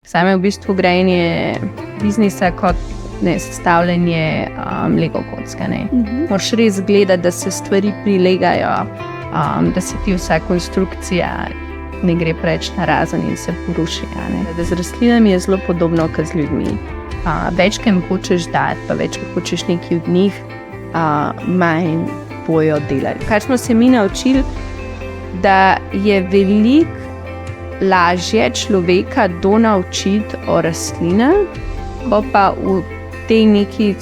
Same v bistvu grajenje biznisa kot sestavljanje Lego kocka. Moraš res gledati, da se stvari prilegajo, da se ti vsa konstrukcija ne gre preč narazen in se poruši. Z rastlinami je zelo podobno kot z ljudmi. Več, kaj jim hočeš dati, pa več, kaj hočeš nekaj od njih, manj bojo delali. Kar smo se mi naučili, da je veliko lažje človeka donaučiti o rastlinah, ko pa v tej neki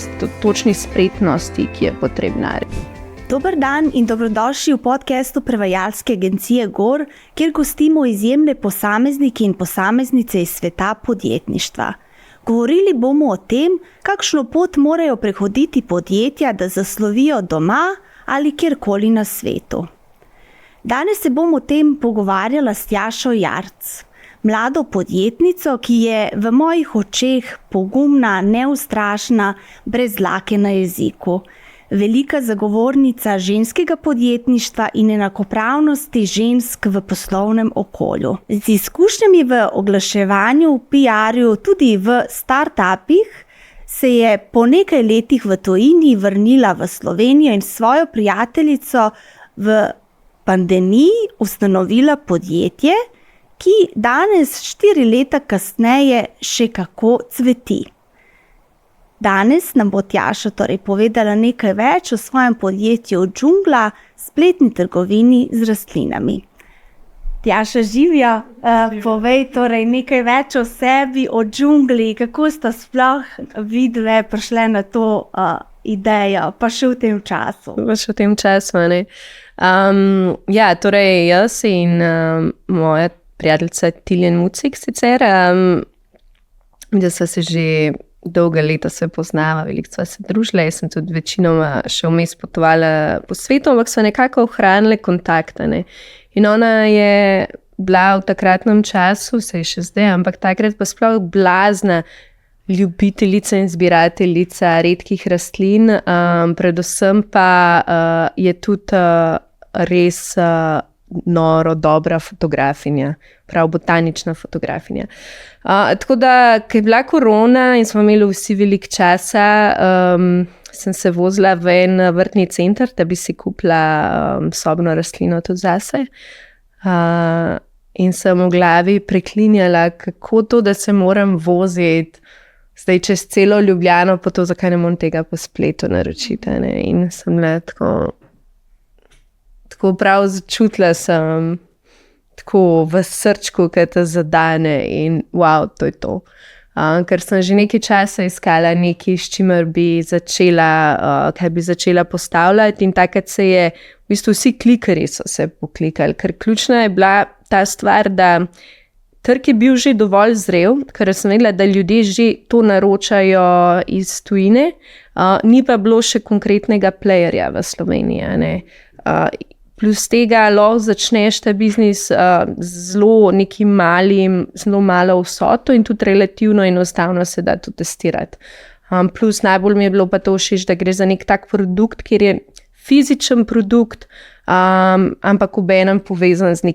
točni spretnosti, ki je potrebna. Dober dan in dobrodošli v podcastu prevajalske agencije GOR, kjer gostimo izjemne posameznike in posameznice iz sveta podjetništva. Govorili bomo o tem, kakšno pot morajo prehoditi podjetja, da zaslovijo doma ali kjerkoli na svetu. Danes se bom o tem pogovarjala s Tjašo Jarc, mlado podjetnico, ki je v mojih očeh pogumna, neustrašna, brez dlake na jeziku. Velika zagovornica ženskega podjetništva in enakopravnosti žensk v poslovnem okolju. Z izkušnjami v oglaševanju, PR-ju, tudi v startupih, se je po nekaj letih v tujini vrnila v Slovenijo in svojo prijateljico v pandemiji ustanovila podjetje, ki danes 4 leta kasneje še kako cveti. Danes nam bo Tjaša povedala nekaj več o svojem podjetju Džungla, spletni trgovini z rastlinami. Tjaša, živijo, povej nekaj več o sebi, o Džungli, kako sta sploh vidve prišle na to idejo, pa še v tem času. Še v tem času, ne. Jaz in moja prijateljica Tiljen Mucik sicer, da sva se že dolga leta se poznava, veliko sva se družila, jaz sem tudi večinoma še vmes potovala po svetu, ampak sva nekako ohranile kontakte. In ona je bila v takratnem času, se je še zdaj, ampak takrat pa sploh blazna ljubiteljica in zbirateljica redkih rastlin, predvsem pa je tudi res noro dobra fotografinja, prav botanična fotografinja. Tako da, ko je bila korona in smo imeli vsi veliko časa, sem se vozila v en vrtni center, da bi si kupila sobno rastlino tudi zase. In sem v glavi preklinjala, kako to, da se moram voziti zdaj čez celo Ljubljano, pa to, zakaj ne morem tega po spletu naročiti. In sem bila tako prav začutila sem tako v srčku, kaj te zadane in wow, to je to. Ker sem že nekaj časa iskala nekaj, s čimer bi začela, kaj bi začela postavljati in takrat se je, v bistvu vsi klikerji so se poklikali, ker ključna je bila ta stvar, da trg je bil že dovolj zrel, ker sem vedela, da ljudje že to naročajo iz tujine, ni pa bilo še konkretnega playerja v Sloveniji. Plus tega lahko začneš ta biznis zelo nekim malim, zelo malo vsoto in tudi relativno enostavno se da to testirati. Plus najbolj mi je bilo pa to všeč, da gre za nek tak produkt, kjer je fizičen produkt, ampak obenem povezan z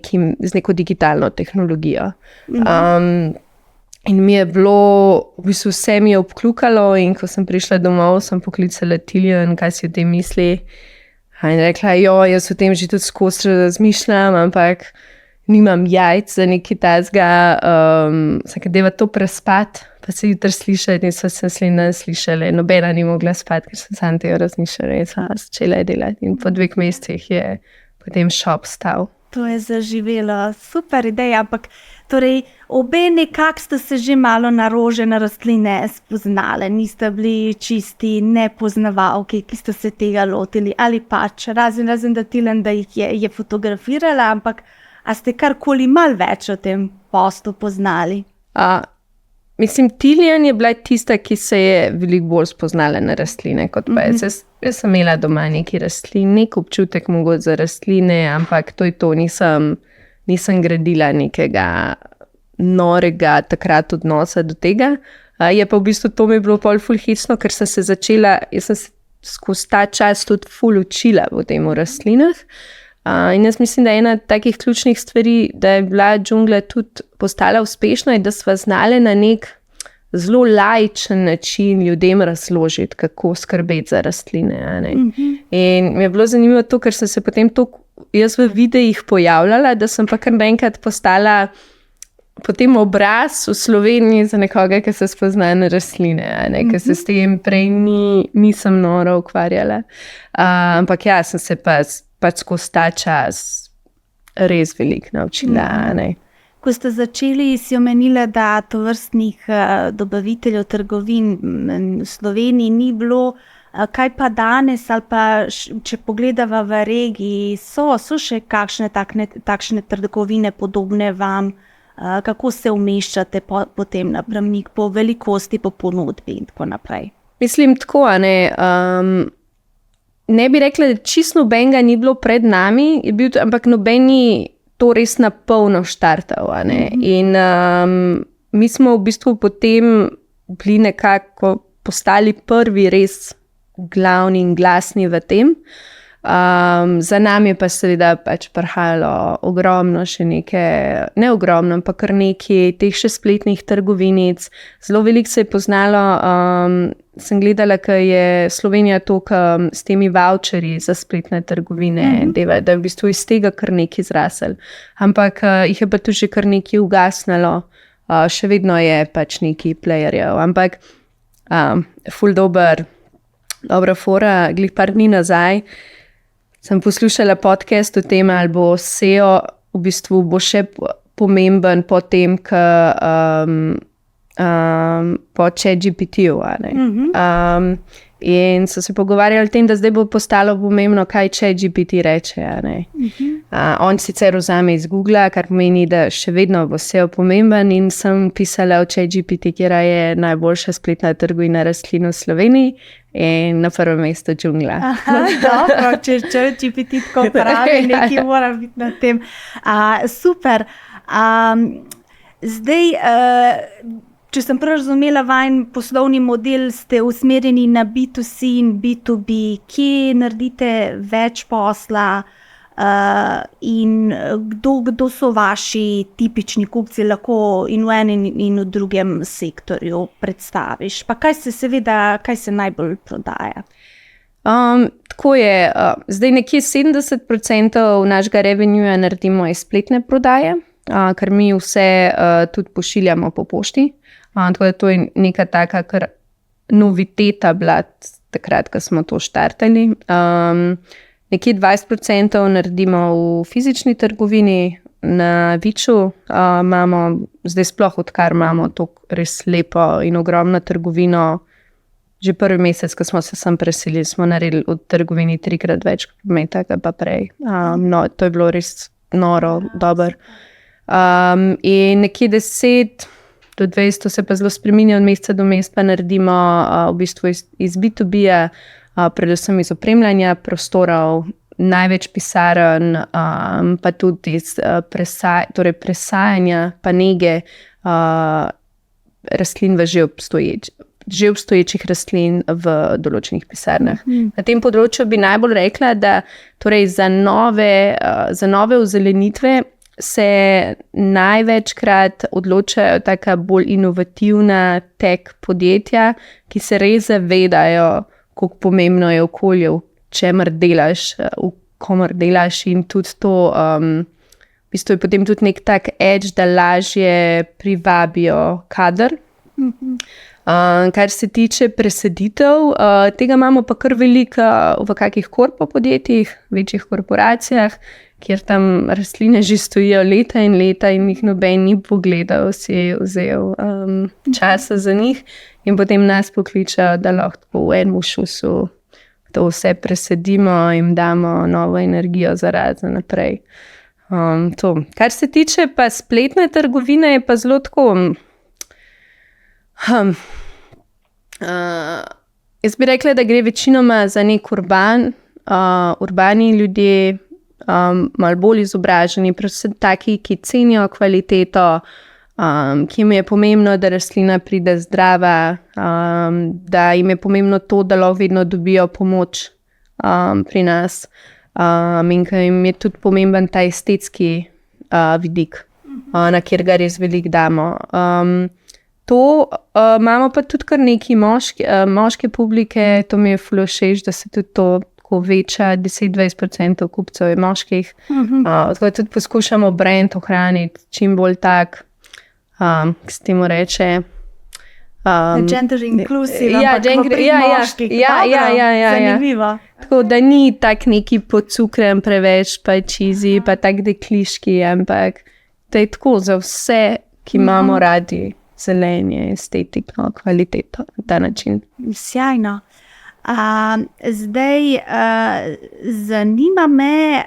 neko digitalno tehnologijo. In mi je bilo, v bistvu vse mi je obkljukalo in ko sem prišla domov, sem poklicala Tiljen, kaj si o tem misli. In rekla, jaz o tem že tudi skozi razmišljam, ampak nimam jajc za nekaj tazga, deva to prespati, pa se jutri slišati in sva se naslednji dan slišali. Nobena ni mogla spati, ker sem sam tega razmišljala in sva začela delati. In po 2 mesecih je potem shop stal. To je zaživelo, super ideja, ampak obe nekako ste se že malo na rože, na rastline spoznale, niste bili čisti nepoznavalki, ki ste se tega lotili, ali pač, razen da Tiljen, da jih je fotografirala, ampak a ste karkoli malo več o tem poslu poznali? Tiljen je bila tista, ki se je veliko bolj spoznala na rastline kot pa jaz. Jaz sem imela doma neki rastlin, nek občutek mogoče za rastline, ampak to je to, nisem gradila nekega norega takrat odnosa do tega. Je pa v bistvu to mi je bilo pol ful hecno, ker sem se začela, jaz sem se skozi ta čas tudi ful učila o tem o rastlinah. In jaz mislim, da je ena takih ključnih stvari, da je bila džungla tudi postala uspešna in da sva znali na nek zelo laičen način ljudem razložiti, kako skrbeti za rastline. A ne? In mi je bilo zanimivo to, ker sem se potem jaz v videih pojavljala, da sem pa kar naenkrat postala potem obraz v Sloveniji za nekoga, ki se spozna na rastline, ker se s tem prej nisem noro ukvarjala. Ampak ja, sem se pač skozi ta čas res veliko naučila. Ko ste začeli, si omenila, da tovrstnih dobaviteljev trgovin v Sloveniji ni bilo. Kaj pa danes, ali pa če pogledava v regiji, so še kakšne takšne trgovine podobne vam? Kako se umeščate potem na Bramnik po velikosti, po ponudbi in tako naprej? Mislim tako, ne bi rekla, da čisto nobenega ni bilo pred nami, ampak noben ni to res na polno štartal. In mi smo v bistvu potem bili nekako postali prvi res glavni in glasni v tem. Za nami je pa seveda pač prihajalo ogromno še ne ogromno, ampak kar nekaj teh še spletnih trgovinic. Zelo veliko se je poznalo, sem gledala, ker je Slovenija toliko s temi voucherji za spletne trgovine, da je v bistvu iz tega kar nekaj zrasel. Ampak jih je pa tudi že kar nekaj ugasnalo, še vedno je pač nekaj playerjev, ampak ful dobra fora, glih par dni nazaj, sem poslušala podcast o tem, ali bo SEO v bistvu bo še pomemben po tem, po ChatGPT-ju. In so se pogovarjali o tem, da zdaj bo postalo pomembno, kaj ChatGPT reče. On sicer vzame iz Google, kar pomeni, da še vedno bo SEO pomemben, in sem pisala o ChatGPT, kjer je najboljša spletna trgovina rastlin v Sloveniji. In na prvem mestu džungla. Dobro, če GPT tako pravi, nekaj mora biti na tem. Super. Zdaj, če sem prav razumela, vaš poslovni model, ste usmerjeni na B2C in B2B. Kje naredite več posla in kdo so vaši tipični kupci, lahko in v enem in v drugem sektorju predstaviš? Pa kaj se najbolj prodaja? Tako je. Zdaj nekje 70% našega revenueja naredimo iz spletne prodaje, ker mi vse tudi pošiljamo po pošti. Tako da to je neka taka kar noviteta bila takrat, ko smo to štartali. Nekje 20% naredimo v fizični trgovini, na Viču. Zdaj sploh odkar imamo to res lepo in ogromno trgovino. Že prvi mesec, ko smo se sem preselili, smo naredili v trgovini 3-krat več prometa, kot pa prej. To je bilo res noro, dobro. In nekje 10 do 200 se pa zelo spreminja od meseca do meseca, pa naredimo v bistvu iz B2B-ja, predvsem iz opremljanja prostorov, največ pisarn, pa tudi iz presajanja pa nege rastlin v že obstoječih rastlin v določenih pisarnah. Na tem področju bi najbolj rekla, da torej za nove ozelenitve se največkrat odločajo taka bolj inovativna tech podjetja, ki se res zavedajo, kako pomembno je okolje, v komor delaš, in tudi to, v bistvu je potem tudi nek tak edge, da lažje privabijo kader. Kar se tiče presaditev, tega imamo pa kar veliko v kakih podjetjih, večjih korporacijah, kjer tam rastline že stojijo leta in jih noben ni pogledal, si je vzel časa za njih, in potem nas pokličajo, da lahko v enem šusu to vse presadimo in damo novo energijo za rast naprej. To. Kar se tiče pa spletne trgovine, je pa zelo tako. Jaz bi rekla, da gre večinoma za nek urbani ljudje, malo bolj izobraženi, predvsem taki, ki cenijo kvaliteto, ki jim je pomembno, da rastlina pride zdrava, da jim je pomembno to, da lahko vedno dobijo pomoč pri nas. in ker jim je tudi pomemben ta estetski vidik, na kjer ga res veliko damo. To imamo pa tudi kar neki moške publike, to mi je ful všeč, da se tudi to tako veča, 10-20% kupcev je moških. Tako da tudi poskušamo brand ohraniti čim bolj tak, k se temu reče. Gender inclusive, ja, ampak v prid moških. ja. Zanimivo. Tako da ni tak neki pocukren preveč, pa cheesy, pa tak dekliški, ampak da je tako za vse, ki imamo radi zelenje, estetiko, kvaliteto na ta način. Sjajno. Zdaj, zanima me,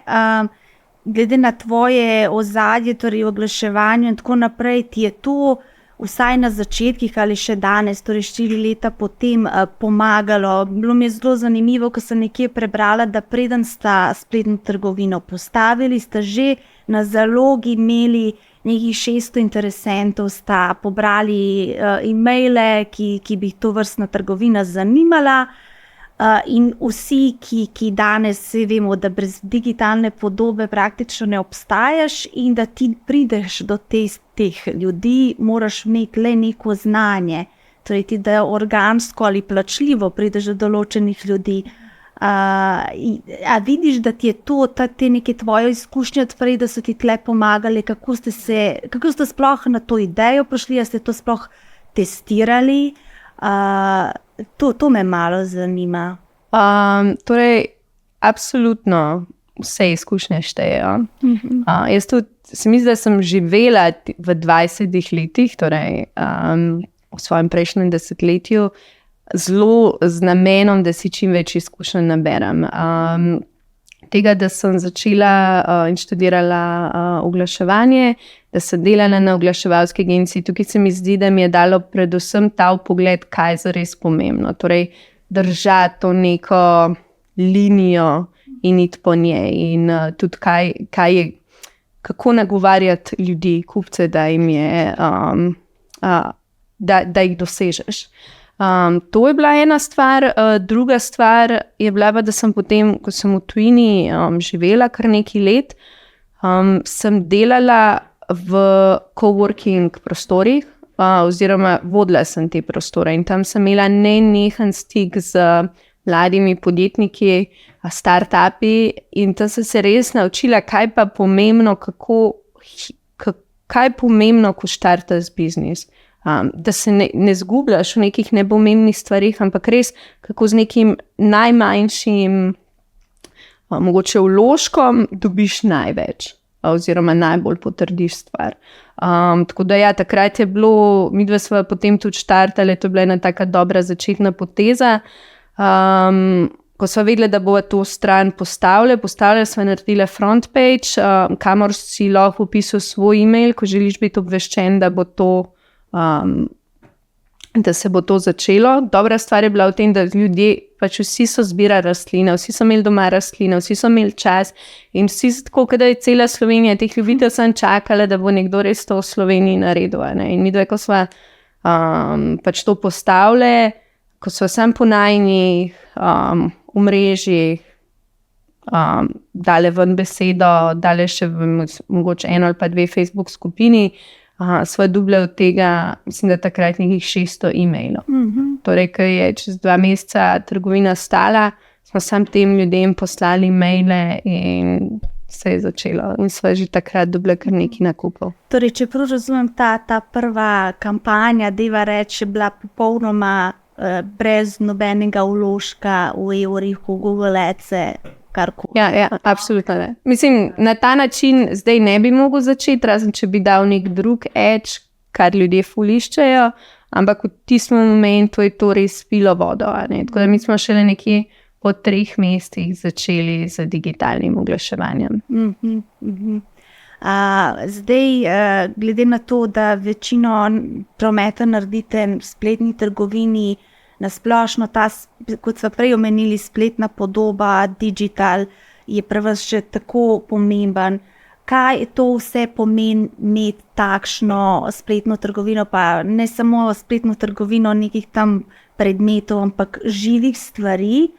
glede na tvoje ozadje, torej oglaševanje in tako naprej, ti je to vsaj na začetkih ali še danes, torej 4 leta potem, pomagalo. Bilo mi je zelo zanimivo, ko sem nekje prebrala, da preden sta spletno trgovino postavili, sta že na zalogi imeli nekih 600 interesentov, sta pobrali e-maile, ki bi to vrstna trgovina zanimala. In vsi, ki danes vemo, da brez digitalne podobe praktično ne obstajaš in da ti prideš do teh ljudi, moraš imeti le neko znanje. Torej ti, da organsko ali plačljivo prideš do določenih ljudi. A vidiš, da ti je to, te neke tvoje izkušnje odprej, da so ti tle pomagali, kako ste sploh na to idejo prišli, a ste to sploh testirali? To me malo zanima. Torej, absolutno vse izkušnje štejejo. Jaz tudi se mi zdi, da sem živela v 20 letih, torej v svojem prejšnjem desetletju, zelo z namenom, da si čim več izkušenj naberem. Tega, da sem začela in študirala oglaševanje, da sem delala na oglaševalski agenciji. Tukaj se mi zdi, da mi je dalo predvsem ta vpogled, kaj je zares pomembno. Torej, držati to neko linijo in iti po njej. In tudi kaj je, kako nagovarjati ljudi, kupce, da jim je, da jih dosežeš. To je bila ena stvar. Druga stvar je bila, da sem potem, ko sem v tujini živela kar nekaj let, sem delala v coworking prostorih, oziroma vodila sem te prostore in tam sem imela nenehen stik z mladimi podjetniki, startupi in tam sem se res naučila, kaj pa pomembno, kaj je pomembno, ko štartaš biznis. Da se ne zgubljaš v nekih nepomembnih stvarih, ampak res, kako z nekim najmanjšim, mogoče vložkom, dobiš največ oziroma najbolj potrdiš stvar. Tako da ja, takrat je bilo, midva sva potem tudi štartali, to je bila ena taka dobra začetna poteza. Ko sva vedela, da bova to stran postavila sva naredila front page, kamor si lahko vpisal svoj e-mail, ko želiš biti obveščen, da bo to da se bo to začelo. Dobra stvar je bila v tem, da ljudje, pač vsi so zbirali rastline, vsi so imeli doma rastline, vsi so imeli čas in vsi tako, da je cela Slovenija teh ljubitev sem čakala, da bo nekdo res to v Sloveniji naredil. In mi dve, ko sva pač to postavili, ko sva sam po najinih omrežjih dale ven besedo, dale še mogoče 1 ali pa 2 Facebook skupini, sva dobila od tega, mislim, da takrat nekih 600 e-mailov. Torej, ker je čez 2 meseca trgovina stala, smo sam tem ljudem poslali e-maile in se je začelo. In sva že takrat dobila kar nekaj nakupov. Torej, če prav razumem, ta prva kampanja, deva reči, je bila popolnoma brez nobenega vložka v evrih, v Google Adse, karkoli. Ja, absolutno ne. Mislim, na ta način zdaj ne bi mogel začeti, razen če bi dal nek drug edge, kar ljudje ful iščejo, ampak v tistem momentu je to res pilo vodo. Tako da mi smo šele nekje po 3 mesecih začeli z digitalnim oglaševanjem. Zdaj, glede na to, da večino prometa naredite v spletni trgovini, nasplošno ta, kot smo prej omenili, spletna podoba, digital je pri vas še tako pomemben. Kaj to vse pomeni imeti takšno spletno trgovino, pa ne samo spletno trgovino nekih tam predmetov, ampak živih stvari.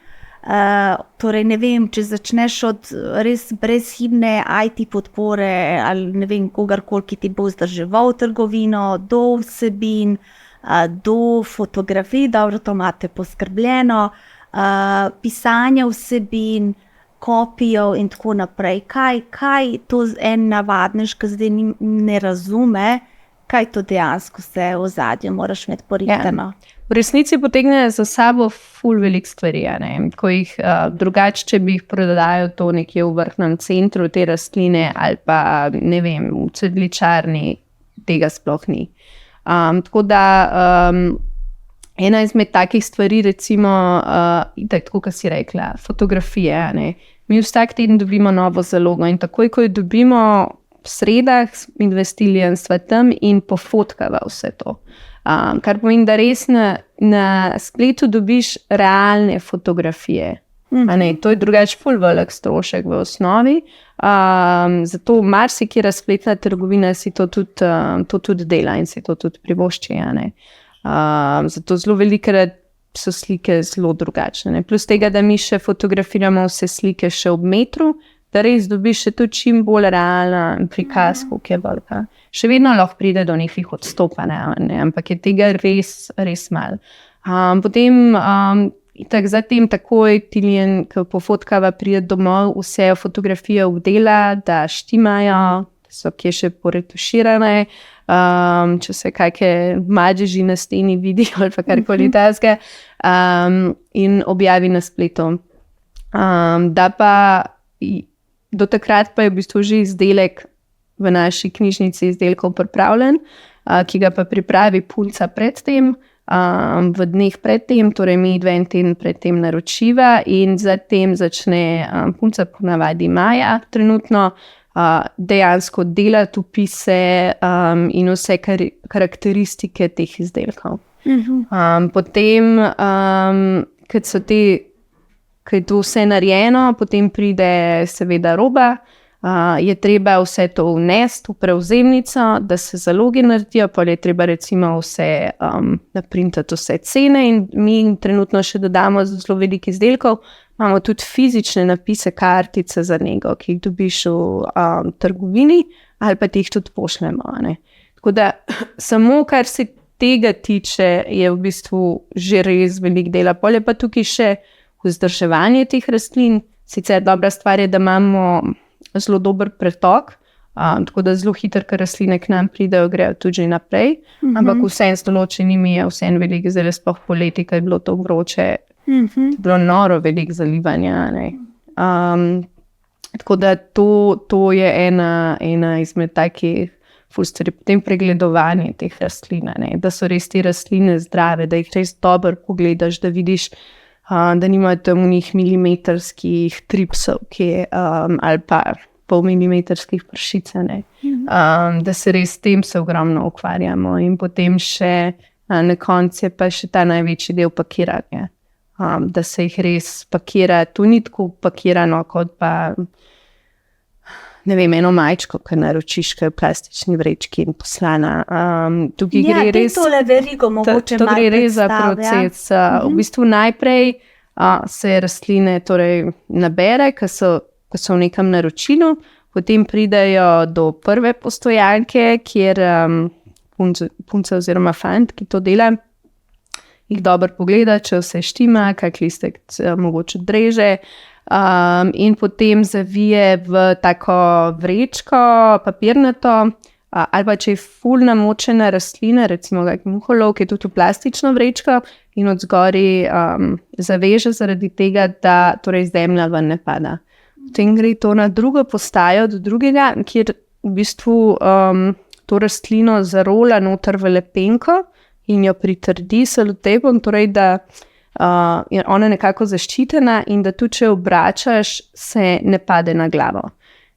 Torej, ne vem, če začneš od res brezhibne IT podpore ali ne vem, kogarkoli, ki ti bo vzdrževal trgovino, do vsebin, do fotografij, dobro, to imate poskrbljeno, pisanja vsebin, kopijev in tako naprej. Kaj to en navadnež, ki zdaj ne razume, kaj to dejansko se v ozadju moraš imeti porihtano? V resnici potegne za sabo ful velik stvari, ko jih drugače, če bi jih prodajal to nekje v vrhnem centru, te rastline ali pa ne vem, v cvetličarni, tega sploh ni. Tako da ena izmed takih stvari, recimo, tako kot si rekla, fotografije. Mi vsak teden dobimo novo zalogo in takoj, ko jo dobimo v sredah, investili en svet tam in pofotkava vse to. Kar pomeni, da res na spletu dobiš realne fotografije. To je drugače ful velik strošek v osnovi. Zato marsikera spletna trgovina si to tudi dela in si to tudi privošči. Zato zelo velikokrat so slike zelo drugačne. Plus tega, da mi še fotografiramo vse slike še ob metru, da res dobiš še to čim bolj realna prikaz, koliko je velika. Še vedno lahko pride do nekih odstopanj, ampak je tega res, res malo. Potem zatem takoj Tiljen, ko pofotkava, pride domov, vse fotografije obdela, da štimajo, da so kje še poretuširane, če se kakšne madeži na steni vidijo ali pa karkoli takega, in objavi na spletu. Da pa do takrat pa je v bistvu že izdelek v naši knjižnici izdelkov pripravljen, ki ga pa pripravi punca predtem, v dneh predtem, torej mi en teden predtem naročiva in zatem začne punca ponavadi maja trenutno dejansko delati opise in vse karakteristike teh izdelkov. Potem, ko je to vse narejeno, potem pride seveda roba, je treba vse to vnesti v prevzemnico, da se zaloge naredijo, pa je treba recimo vse naprintati vse cene in mi trenutno še dodamo zelo veliko izdelkov. Imamo tudi fizične napise, kartice za nego, ki jih dobiš v trgovini ali pa ti jih tudi pošljemo. Tako da samo kar se tega tiče, je v bistvu že res veliko dela. Pol je pa tukaj še vzdrževanje teh rastlin. Sicer dobra stvar je, da imamo zelo dober pretok, tako da zelo hitro, ker rastline k nam pridejo, grejo tudi naprej. Ampak vseeno s določenimi je vseeno veliko, zdaj sploh poleti, ko je bilo to vroče, bilo noro veliko zalivanja. Tako da to je ena izmed takih ful stvari. Potem pregledovanje teh rastlin, da so res te rastline zdrave, da jih res dobro pogledaš, da vidiš, da nimajo tam njih milimetrskih tripsov, ali pa polmilimetrskih pršic, da se res s tem se ogromno ukvarjamo. In potem še na koncu je pa še ta največji del pakiranja, da se jih res pakira. To ni tako pakirano kot pa ne vem, eno majčko, ki naročiš, ki je v plastični vrečki in poslana. Tukaj gre res, tole verigo mogoče to gre res za proces. V bistvu najprej se rastline torej nabere, ki so v nekem naročilu, potem pridejo do prve postojanke, kjer punca oziroma fant, ki to dela, jih dobro pogleda, če vse štima, kak listek mogoče dreže, in potem zavije v tako vrečko papirnato, ali pa če je ful namočena rastlina, recimo kak muholov, ki je tudi v plastično vrečko in od zgori zaveže zaradi tega, da torej zemlja ven ne pada. Potem gre to na drugo postajo, do drugega, kjer v bistvu to rastlino zarola noter v lepenko in jo pritrdi selotejpom, torej da je ona nekako zaščitena in da tudi če obračaš, se ne pade na glavo.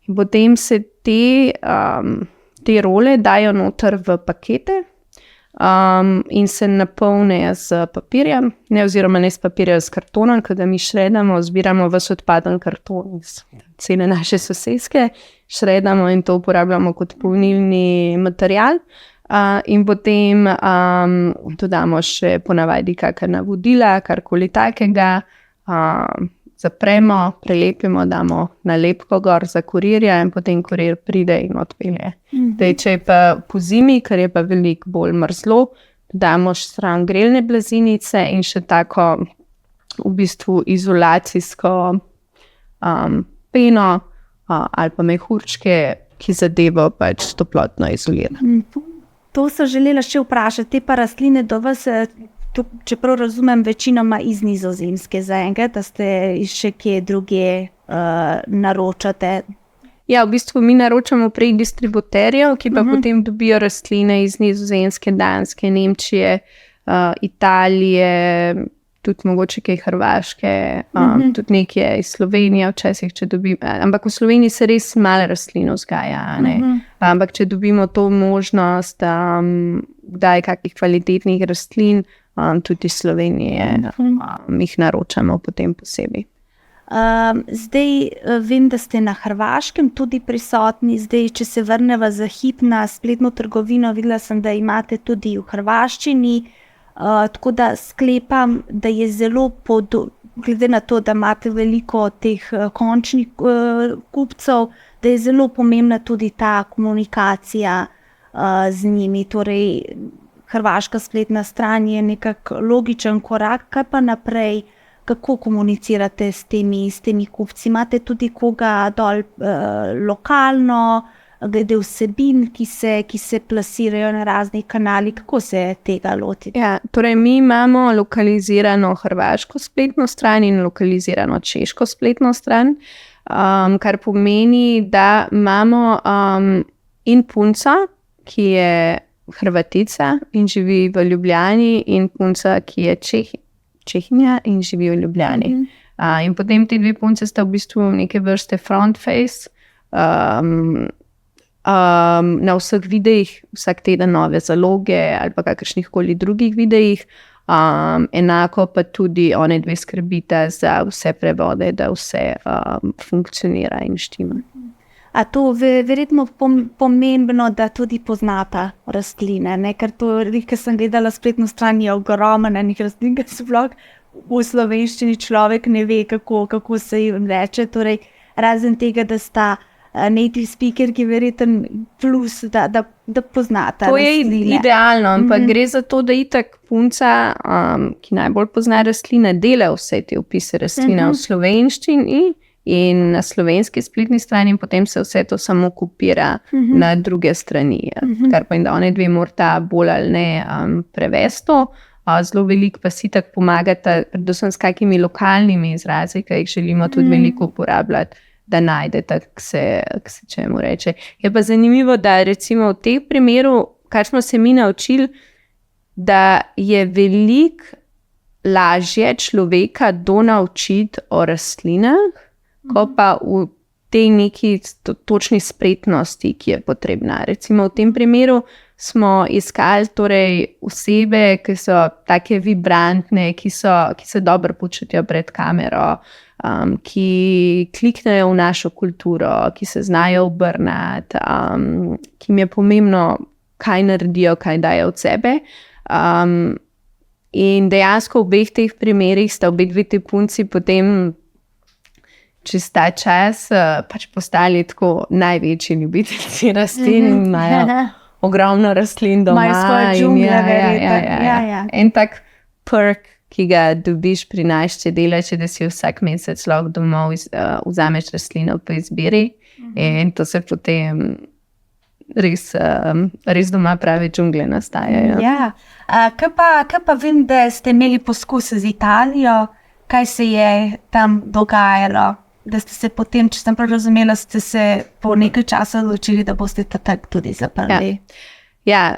In potem se te role dajo noter v pakete in se napolnijo z papirjem, oziroma ne s papirjem, s kartonom, ko ga mi šredamo, zbiramo ves odpaden karton iz cele naše soseske, šredamo in to uporabljamo kot polnilni material. In potem dodamo še ponavadi kakšna navodila, karkoli takega, zapremo, prelepimo, damo nalepko gor za kurirja in potem kurir pride in odpelje. Če je pa po zimi, ker je pa veliko bolj mrzlo, damo stran grelne blazinice in še tako v bistvu izolacijsko peno ali pa mehurčke, ki zadevo pač toplotno izolira. To sem želela še vprašati, te pa rastline do vas, čeprav razumem, večinoma iz Nizozemske zaenkrat, da ste še kje druge naročate? Ja, v bistvu mi naročamo prek distributerjev, ki pa potem dobijo rastline iz Nizozemske, Danske, Nemčije, Italije, tudi mogoče kaj Hrvaške, tudi nekje iz Slovenije, včasih, če dobimo. Ampak v Sloveniji se res malo rastlin vzgaja, ne? Ampak če dobimo to možnost, kdaj kakih kvalitetnih rastlin, tudi iz Slovenije, jih naročamo potem posebej. Zdaj vem, da ste na Hrvaškem tudi prisotni. Zdaj, če se vrneva za hip na spletno trgovino, videla sem, da imate tudi v hrvaščini, tako da sklepam, da je zelo glede na to, da imate veliko teh končnih kupcev, da je zelo pomembna tudi ta komunikacija z njimi. Torej, hrvaška spletna stran je nekako logičen korak, kaj pa naprej? Kako komunicirate s temi kupci? Imate tudi koga dol lokalno, glede vsebin, ki se plasirajo na raznih kanalih? Kako se tega lotite? Ja, torej mi imamo lokalizirano hrvaško spletno stran in lokalizirano češko spletno stran, kar pomeni, da imamo in punca, ki je Hrvatica in živi v Ljubljani, in punca, ki je Čehinja in živi v Ljubljani. In potem te dve punce sta v bistvu neke vrste front face, na vseh videih, vsak teden nove zaloge ali pa kakršnih koli drugih videih. Enako pa tudi one dve skrbita za vse prevode, da vse funkcionira in štima. A to verjetno pomembno, da tudi poznata rastline, ne? Ker to, ker sem gledala spletno stran, je ogromno enih rastlin, ker sploh v slovenščini človek ne ve, kako se jim reče. Torej, razen tega, da sta native speakerki, verjetno plus, da poznata rastline. To je idealno, ampak gre za to, da itak punca, ki najbolj pozna rastline, dela vse te opise rastline v slovenščini in na slovenski spletni strani, in potem se vse to samo kopira na druge strani. Kar pa da one dve morata bolj ali ne prevesti to. Zelo veliko pa si tako pomagata, predvsem s kakimi lokalnimi izrazi, ki jih želimo tudi veliko uporabljati, da najdete, k se čemu reče. Je pa zanimivo, da recimo v tem primeru, kar smo se mi naučili, da je veliko lažje človeka donaučiti o rastlinah, ko pa v tej neki točni spretnosti, ki je potrebna. Recimo v tem primeru smo iskali torej osebe, ki so take vibrantne, ki se dobro počutijo pred kamero, ki kliknejo v našo kulturo, ki se znajo obrnati, ki jim je pomembno, kaj naredijo, kaj dajo od sebe. In dejansko v obeh teh primerih sta obe dve te punci potem čez ta čas pač postali tako največji ljubiteljci rastlin, imajo ogromno rastlin doma. Imajo svoje džungle, verjetno. En tak perk, ki ga dobiš pri nas, če delaš, da si vsak mesec lahko domov vzameš rastlino po izbiri, in to se potem res doma prave džungle nastajajo. Ja. Kaj pa vem, da ste imeli poskuse z Italijo, kaj se je tam dogajalo? Da ste se potem, če sem prav razumela, ste se po nekaj časa odločili, da boste tudi zaprli. Ja,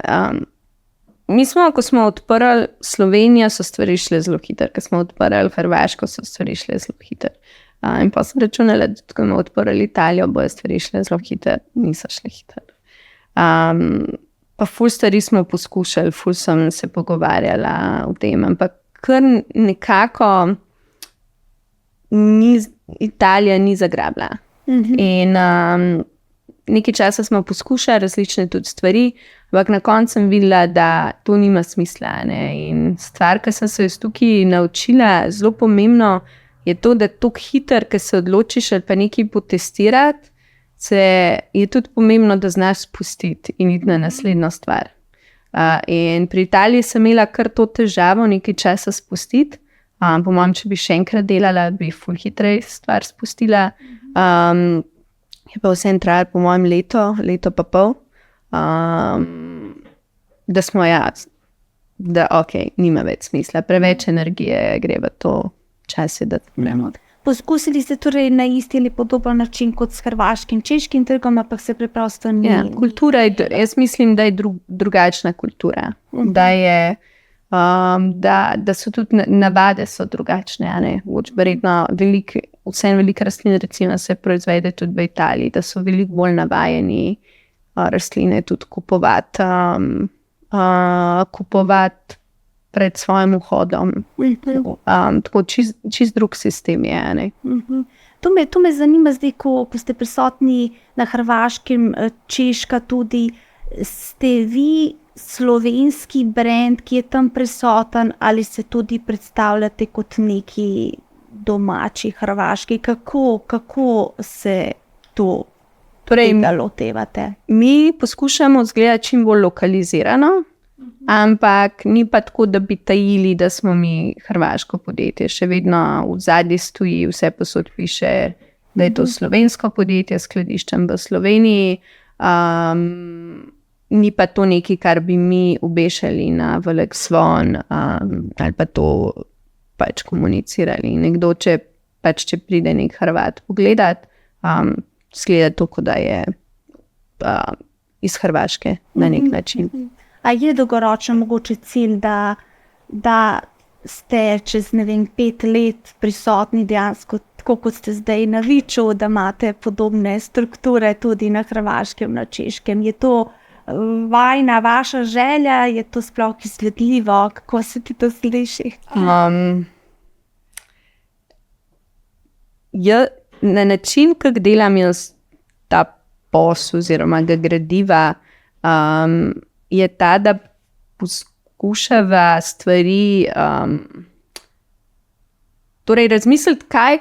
mi smo, ko smo odprli Slovenijo, so stvari šle zelo hitro. Ko smo odprli Hrvaško, so stvari šle zelo hitro. In pa sem računala, da ko smo odprli Italijo, bojo stvari šle zelo hitro. Niso šle hitro. Pa ful stvari smo poskušali, ful sem se pogovarjala o tem, ampak kar nekako Italija ni zagrabila. In nekaj časa smo poskušali različne tudi stvari, ampak na koncu sem videla, da to nima smisla, ne? In stvar, ki sem se tukaj naučila, zelo pomembno, je to, da tako hiter, ko se odločiš ali pa nekaj potestirati, je tudi pomembno, da znaš spustiti in iti na naslednjo stvar. In pri Italiji sem imela kar to težavo nekaj časa spustiti. Po mojem, če bi še enkrat delala, bi ful hitreje stvar spustila. Je pa vsem trajalo, po mojem, leto pa pol, da smo da nima več smisla, preveč energije gre v to čase, da gremo. Poskusili ste torej na isti ali podoben način kot s hrvaškim, češkim trgom, ampak se preprosto ni. Ja, kultura jaz mislim, da je drugačna kultura, da so tudi navade so drugačne. Verjetno veliko rastlin recimo se proizvede tudi v Italiji, da so veliko bolj navajeni rastline tudi kupovati pred svojim vhodom. Tako čist drug sistem je. To me zanima zdaj, ko ste prisotni na Hrvaškem, Češka tudi, ste vi slovenski brand, ki je tam prisoten, ali se tudi predstavljate kot neki domači hrvaški? Kako se tega lotevate? Mi poskušamo izgledati čim bolj lokalizirano, ampak ni pa tako, da bi tajili, da smo mi hrvaško podjetje. Še vedno v zadnji stoji, vse posod piše, da je to slovensko podjetje s skladiščem v Sloveniji. Ni pa to nekaj, kar bi mi obešali na velik zvon ali pa to pač komunicirali. Nekdo, če pride nek Hrvat pogledat, zgleda to, kot da je iz Hrvaške na nek način. A je dolgoročno mogoče cilj, da ste čez 5 let prisotni dejansko tako, kot ste zdaj na Viču, da imate podobne strukture tudi na Hrvaškem, na Češkem? Je to vaša želja, je to sploh izvedljivo? Kako se ti to sliši? Na način, kako delam jaz ta posel oziroma ga gradiva, je ta, da poskušava stvari torej razmisliti, kaj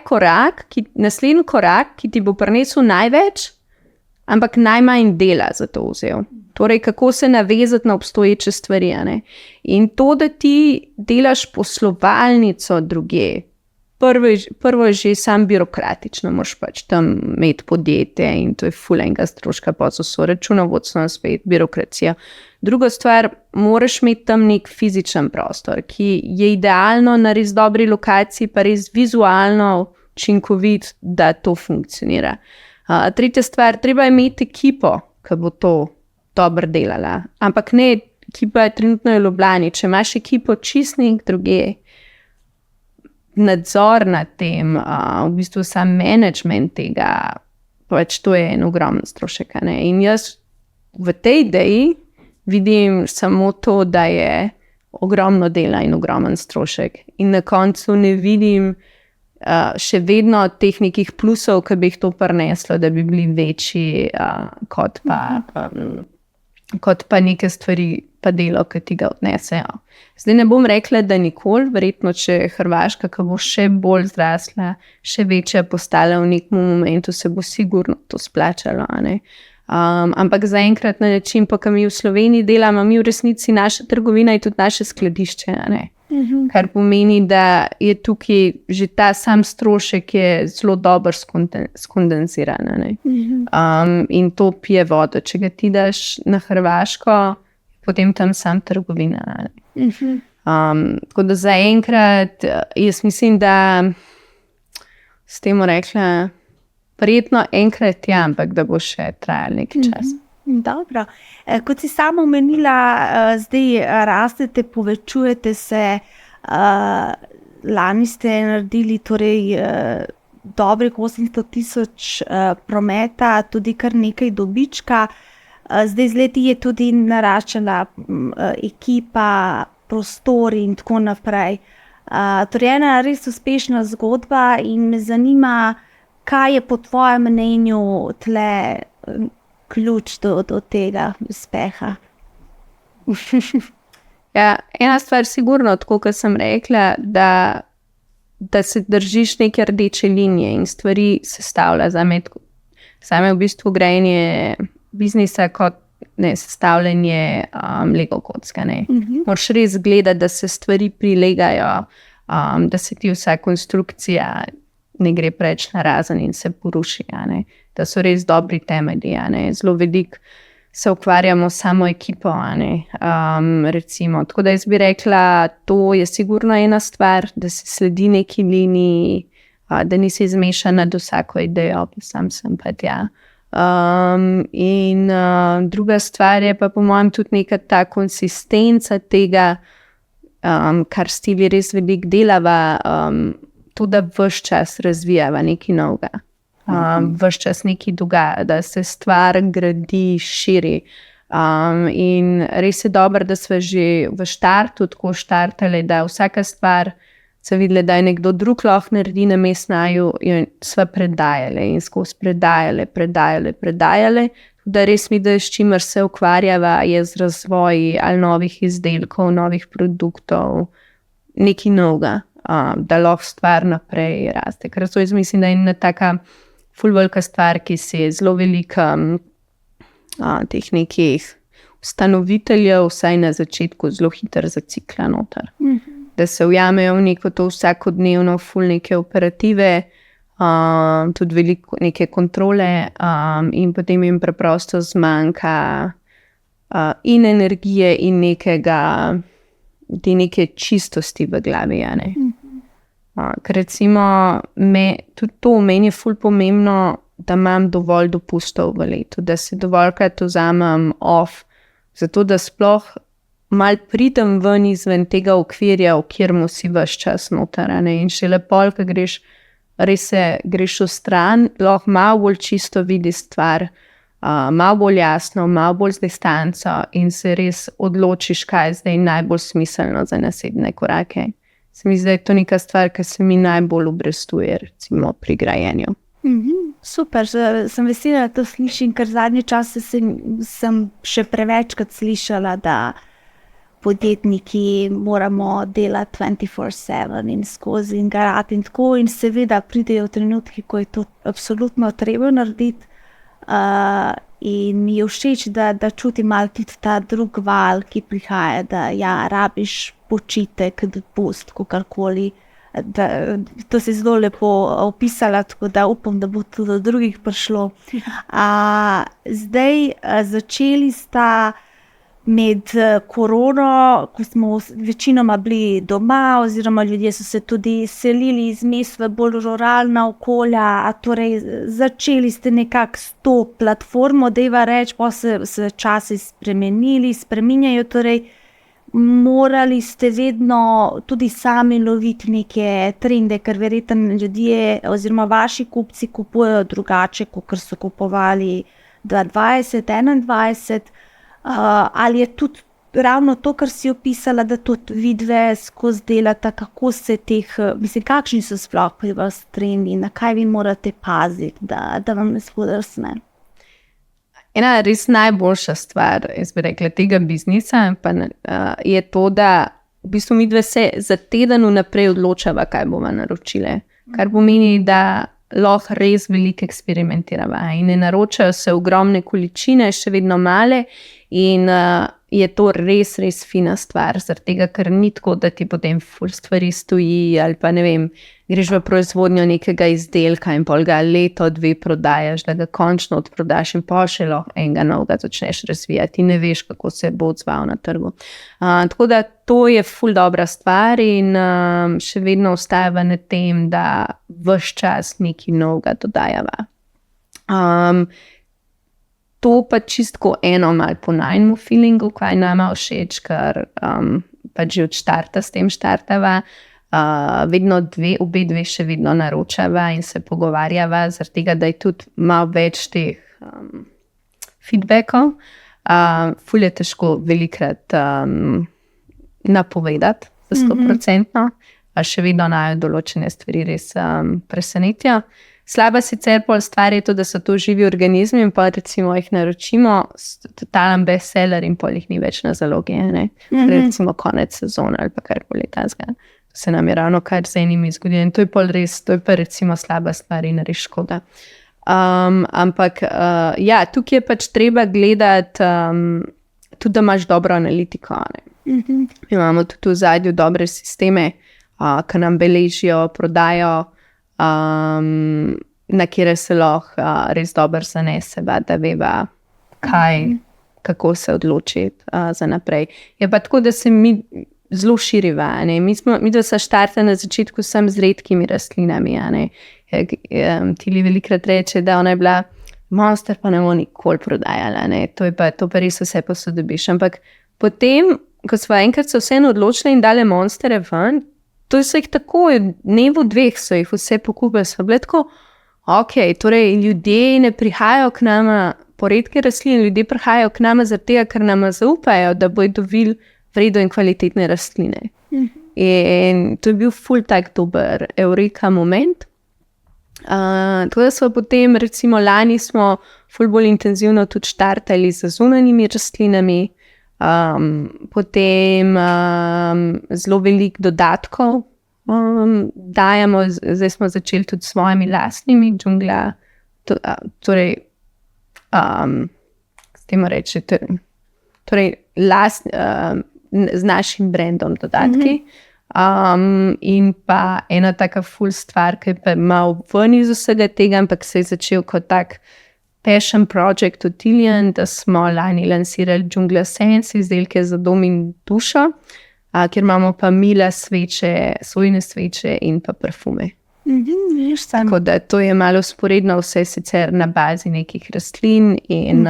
je naslednji korak, ki ti bo prinesel največ, ampak najmanj dela za to vzel. Torej, kako se navezati na obstoječe stvari. In to, da ti delaš poslovalnico drugje, prvo je že sam birokratično, moraš pač tam imeti podjetje in to je ful enega stroška, pa so računovodstveno spet birokracija. Druga stvar, moraš imeti tam nek fizičen prostor, ki je idealno na res dobri lokaciji, pa res vizualno učinkovit, da to funkcionira. Tretja stvar, treba je imeti ekipo, ki bo to dobro delala. Ampak ne, ekipa je trenutno v Ljubljani. Če imaš ekipo čistnik druge, nadzor nad tem, v bistvu sam management tega, pač to je en ogromen strošek. In jaz v tej ideji vidim samo to, da je ogromno dela in ogromen strošek. In na koncu ne vidim še vedno teh nekih plusov, ki bi jih to prineslo, da bi bili večji kot pa neke stvari, pa delo, ki ti ga odnesejo. Zdaj ne bom rekla, da nikoli, verjetno, če Hrvaška, ki bo še bolj zrasla, še večja postala v nekem momentu, se bo sigurno to splačalo. Ampak zaenkrat na način, pa ki mi v Sloveniji delamo, mi v resnici naša trgovina je tudi naše skladišče. Kar pomeni, da je tukaj že ta sam strošek je zelo dobro skondensiran. In to pije vodo. Če ga ti daš na Hrvaško, potem tam sam trgovina. Tako da zaenkrat jaz mislim, da s tem rekla verjetno enkrat ampak da bo še trajalo nekaj časa. Dobro. Kot si sama omenila, zdaj rastete, povečujete se, lani ste naredili dobrih 800,000 prometa, tudi kar nekaj dobička. Zdaj z leti je tudi naraščala ekipa, prostori in tako naprej. Torej ena res uspešna zgodba in me zanima, kaj je po tvojem mnenju tle ključ do tega uspeha? Ja, ena stvar sigurno, tako kot sem rekla, da da se držiš neke rdeče linije in stvari sestavlja. Zame v bistvu grajanje biznisa kot sestavljanje Lego kocka. Moraš res gledati, da se stvari prilegajo, da se ti vsa konstrukcija ne gre preč narazen in se poruši. Da so res dobri temelji. Zelo veliko se ukvarjamo samo ekipo. Recimo. Tako da jaz bi rekla, to je sigurno ena stvar, da se sledi neki liniji, da nisi zmešan nad vsako idejo, pa sam sem pa tja. In druga stvar je pa po mojem tudi neka ta konsistenca tega, kar s Tivi res veliko delava, to, da ves čas razvijava nekaj novega. Ves čas nekaj dogaja, da se stvar gradi, širi. In res je dobro, da smo že v štartu tako štartali, da vsaka stvar se videli, da je nekdo drug lahko naredi namesto naju, in sva predajali in skozi predajali. Da res mi, da s čimer se ukvarjava, je z razvoji ali novih izdelkov, novih produktov, nekaj novega, da lahko stvar naprej raste. Ker to jaz mislim, da je ena taka ful velika stvar, ki se je zelo velika teh nekih ustanoviteljev, vsaj na začetku, zelo hitro zacikla noter. Da se ujamejo v neko to vsakodnevno ful neke operative, tudi veliko neke kontrole, in potem jim preprosto zmanjka in energije in te neke čistosti v glavi. Ker recimo tudi to meni je ful pomembno, da imam dovolj dopustov v letu, da se dovoljkrat vzamem off, zato da sploh mal pridem ven izven tega okvirja, v kjermu si ves čas noter. In šele pol, ko greš v stran, lahko malo bolj čisto vidiš stvar, malo bolj jasno, malo bolj z distanco in se res odločiš, kaj je zdaj najbolj smiselno za naslednje korake. Se mi zdi, da je to neka stvar, ki se mi najbolj obrestuje, recimo pri grajenju. Super, sem vesela, da to slišim, ker zadnje čase sem še prevečkrat slišala, da podjetniki moramo delati 24/7 in skozi in garati in tako, in seveda pridejo trenutki, ko je to absolutno treba narediti, in mi je všeč, da čutim malo tudi ta drug val, ki prihaja, da rabiš počitek, dopust, kakorkoli. To si zelo lepo opisala, tako da upam, da bo tudi do drugih prišlo. Zdaj začeli sta med korono, ko smo večinoma bili doma, oziroma ljudje so se tudi selili iz mest v bolj ruralna okolja, torej začeli ste nekako s to platformo, dajva reči, pa se časi spreminjajo, torej morali ste vedno tudi sami loviti neke trende, ker verjetno ljudje oziroma vaši kupci kupujejo drugače, kot so kupovali 2020-2021, ali je tudi ravno to, kar si opisala, da tudi vidve skozi delata, kako se kakšni so sploh pri vas trendi, na kaj vi morate paziti, da vam ne spodrsne? Ena res najboljša stvar, jaz bi rekla, tega biznisa je to, da v bistvu midve se za teden vnaprej odločava, kaj bomo naročile. Kar pomeni, da lahko res veliko eksperimentirava in ne naročajo se ogromne količine, še vedno male, in je to res, res fina stvar, zaradi tega, ker ni tako, da ti potem ful stvari stoji, ali pa ne vem, greš v proizvodnjo nekega izdelka in pol ga leto, dve prodajaš, da ga končno odprodaš in pol še lahko enega novega začneš razvijati in ne veš, kako se bo odzval na trgu. Tako da to je ful dobra stvar in še vedno ostajava na tem, da ves čas nekaj novega dodajava. To pa čistko eno malo po najmu feelingu, kaj nama všeč, ker pač že od štarta s tem štartava, vedno obe dve še vedno naročava in se pogovarjava, zaradi tega, da je tudi malo več teh feedbackov. Ful je težko velikrat napovedati za 100%, a še vedno najo določene stvari res presenetijo. Slaba sicer pol stvar je to, da so to živi organizmi in pa recimo jih naročimo, totalen bestseller in pol jih ni več na zalogi, recimo konec sezone ali pa karkoli takega. se nam je ravno kar z enimi zgodilo. In to je pa recimo slaba stvar in res škoda. Ampak ja, tukaj je pač treba gledati tudi, da imaš dobro analitiko. Imamo tudi v zadju dobre sisteme, ki nam beležijo prodajo, na kjer se lahko res dobro zanese, da veva, kako se odločiti za naprej. Je pa tako, da se mi zelo širiva. Mi da se štartali na začetku sem z redkimi rastlinami. Tili velikrat reče, da ona je bila monster, pa ne bomo nikoli prodajala. To pa res vse posodobiš. Ampak potem, ko smo enkrat se vseeno odločili in dali monstere ven, to so jih tako, dnevu dveh so jih vse pokupili. So bile tako, torej ljudje ne prihajajo k nama po redke rastline, ljudje prihajajo k nama zaradi tega, ker nama zaupajo, da bodo dobili vredo in kvalitetne rastline. In to je bil ful tak dober eureka moment. Tako da smo potem, recimo lani smo ful bolj intenzivno tudi štartali z zunanjimi rastlinami, potem zelo veliko dodatkov dajemo, zdaj smo začeli tudi s svojimi lastnimi džungla, torej s tem reči, torej z našim brandom dodatki. In pa ena taka ful stvar, ki je pa malo ven iz vsega tega, ampak se je začel kot tak passion project od Tillian, da smo lani lansirali Džungla Sense, izdelke za dom in dušo, kjer imamo pa mila sveče, sojine sveče in pa parfume. Tako da to je malo sporedno, vse sicer na bazi nekih rastlin in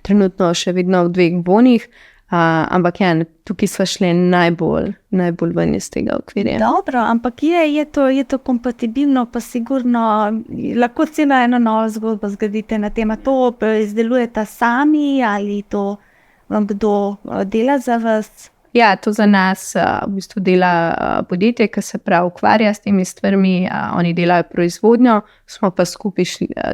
trenutno še vedno v 2 bonih, ampak ja, tukaj smo šli najbolj ven iz tega okvirja. Dobro, ampak je to kompatibilno, pa sigurno lahko celo eno novo zgodbo zgradite na tem. To izdelujete sami ali to vam kdo dela za vas? Ja, to za nas v bistvu dela podjetje, ki se prav ukvarja s temi stvarmi. Oni delajo proizvodnjo,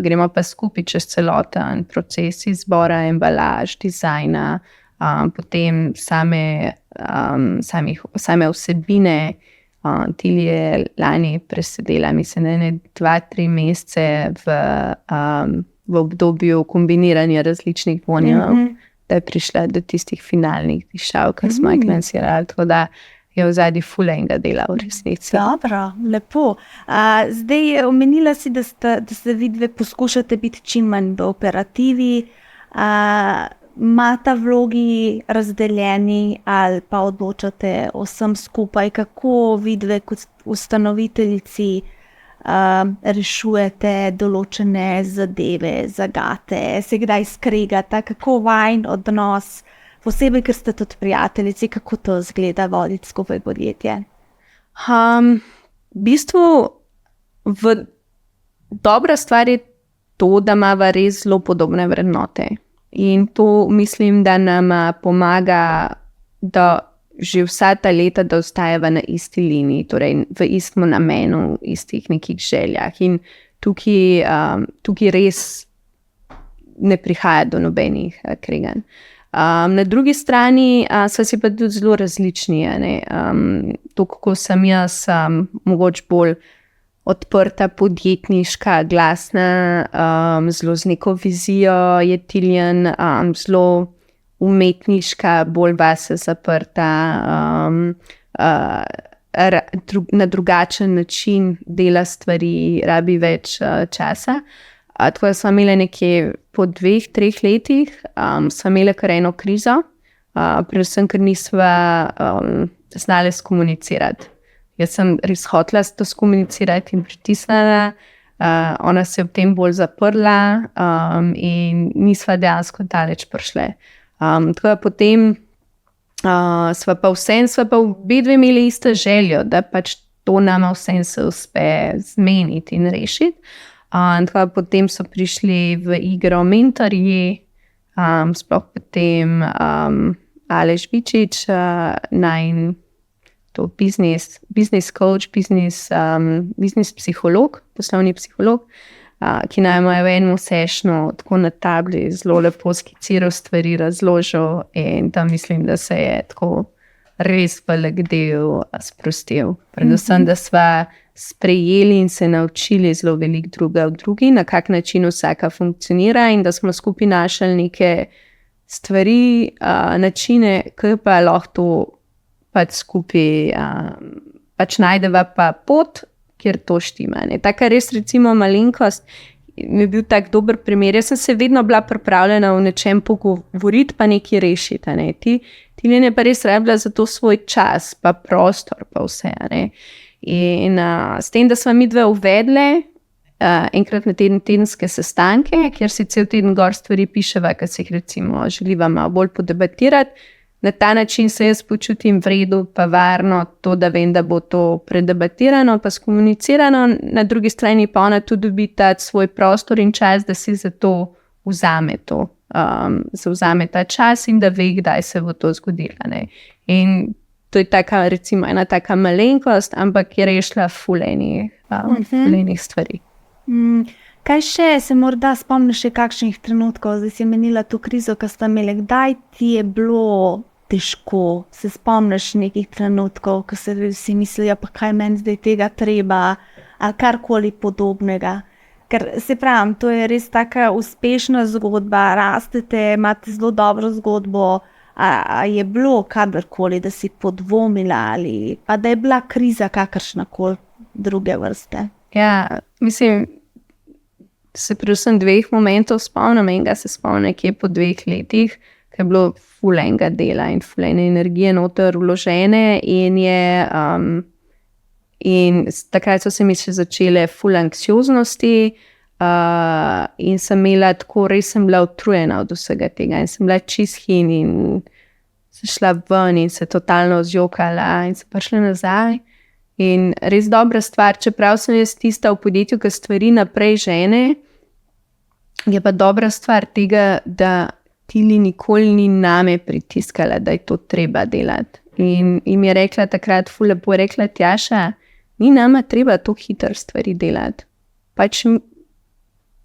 gremo pa skupaj čez celoten proces izbora, embalaž, dizajna, potem same vsebine. Tilly je lani presedela, mislim, 2-3 mesece v obdobju kombiniranja različnih vonjev, da je prišla do tistih finalnih dišav, ki smo jih lansirali. Tako da je v zadnji ful enega dela v resnici. Dobro, lepo. Zdaj omenila si, da se vidve poskušate biti čim manj v operativi. Imata vlogi razdeljeni ali pa odločate o vsem skupaj, kako vidve kot ustanoviteljici rešujete določene zadeve, zagate, se kdaj skregate, kako vajin odnos, posebej, ker ste tudi prijateljici, kako to izgleda voditi skupaj podjetje? V bistvu dobra stvar je to, da imava res zelo podobne vrednote. In to mislim, da nam pomaga, da že vsa ta leta, da ostajava na isti liniji, torej v istem namenu, istih nekih željah. In tukaj res ne prihaja do nobenih kreganj. Na drugi strani so si pa tudi zelo različni. To, kako sem jaz, mogoče bolj odprta, podjetniška, glasna, zelo z neko vizijo je Tillian, zelo umetniška, bolj vase zaprta, na drugačen način dela stvari, rabi več časa. Tako da smo imeli nekje po 2-3 letih, smo imeli kar eno krizo, predvsem, ker nisva znali skomunicirati. Jaz sem res hotela to skomunicirati in pritisnila, ona se je ob tem bolj zaprla in nisva dejansko daleč prišle. Tako da potem sva pa obedve imeli isto željo, da pač to nama vsem se uspe zmeniti in rešiti. Tako da potem so prišli v igro mentorji, sploh potem Aleš Bičič, najin to business coach, business psiholog, poslovni psiholog, ki nam je v enem sessionu tako na tabli zelo lepo skiciral stvari, razložil in tam mislim, da se je tako res velik del sprostil. Predvsem, da sva sprejeli in se naučili zelo veliko druga v drugi, na kak način vsaka funkcionira in da smo skupaj našli neke stvari, načine, ki pa lahko to pač skupaj pač najdeva pa pot, kjer to štima. Taka res recimo malenkost mi je bil tak dober primer. Jaz sem se vedno bila pripravljena v nečem pogovoriti pa nekaj rešiti. Ti je pa res rabila za to svoj čas, pa prostor, pa vse. In s tem, da smo mi dve uvedle enkrat na tedenske sestanke, kjer si cel teden gor stvari piševa, ki se jih recimo želiva malo bolj podebatirati, na ta način se jaz počutim v redu, pa varno, to, da vem, da bo to predebatirano, pa skomunicirano, na drugi strani pa ona tudi dobi ta svoj prostor in čas, da si za to vzame ta čas in da ve, kdaj se bo to zgodilo. In to je taka, recimo, ena taka malenkost, ampak je rešila ful enih stvari. Kaj še se morda spomniš kakšnih trenutkov, zdaj si menila to krizo, ki sta imeli, kdaj ti je bilo težko, se spomniš nekih trenutkov, ko se vsi mislijo, pa kaj meni zdaj tega treba, ali karkoli podobnega. Ker se pravim, to je res taka uspešna zgodba, rastete, imate zelo dobro zgodbo, a je bilo kadarkoli, da si podvomila ali pa da je bila kriza kakršnakoli druge vrste? Ja, mislim, se predvsem dveh momentov spomnim, enega se spomnim nekje po 2 letih, ki je bilo ful enega dela in ful ene energije noter vložene in takrat so se mi še začele ful anksioznosti in sem imela tako, res sem bila utrujena od vsega tega in sem bila čist hin in sem šla ven in se totalno zjokala in sem prišla nazaj. In res dobra stvar, čeprav sem jaz tista v podjetju, ki stvari naprej žene, je pa dobra stvar tega, da Tili nikoli ni name pritiskala, da je to treba delati. In mi je rekla takrat, ful lepo rekla, Tjaša, ni nama treba to hitro stvari delati. Pač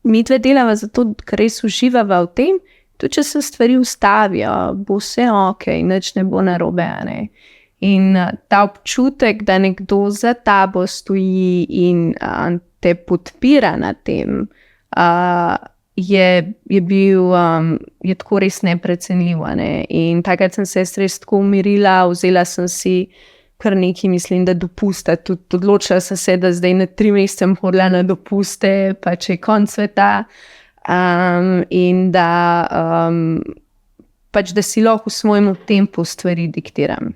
mi dve delava zato, ker res uživava v tem, tudi če se stvari ustavijo, bo vse okej, nič ne bo narobe, In ta občutek, da nekdo za tabo stoji in te podpira na tem, je bil tako res neprecenljiv. In takrat sem se res tako umirila, vzela sem si kar nekaj, mislim, da dopusta. Tudi odločila sem se, da zdaj na 3 mesece hodila na dopuste, pa če je konc sveta. In da pač, da si lahko v svojem tempu stvari diktiram.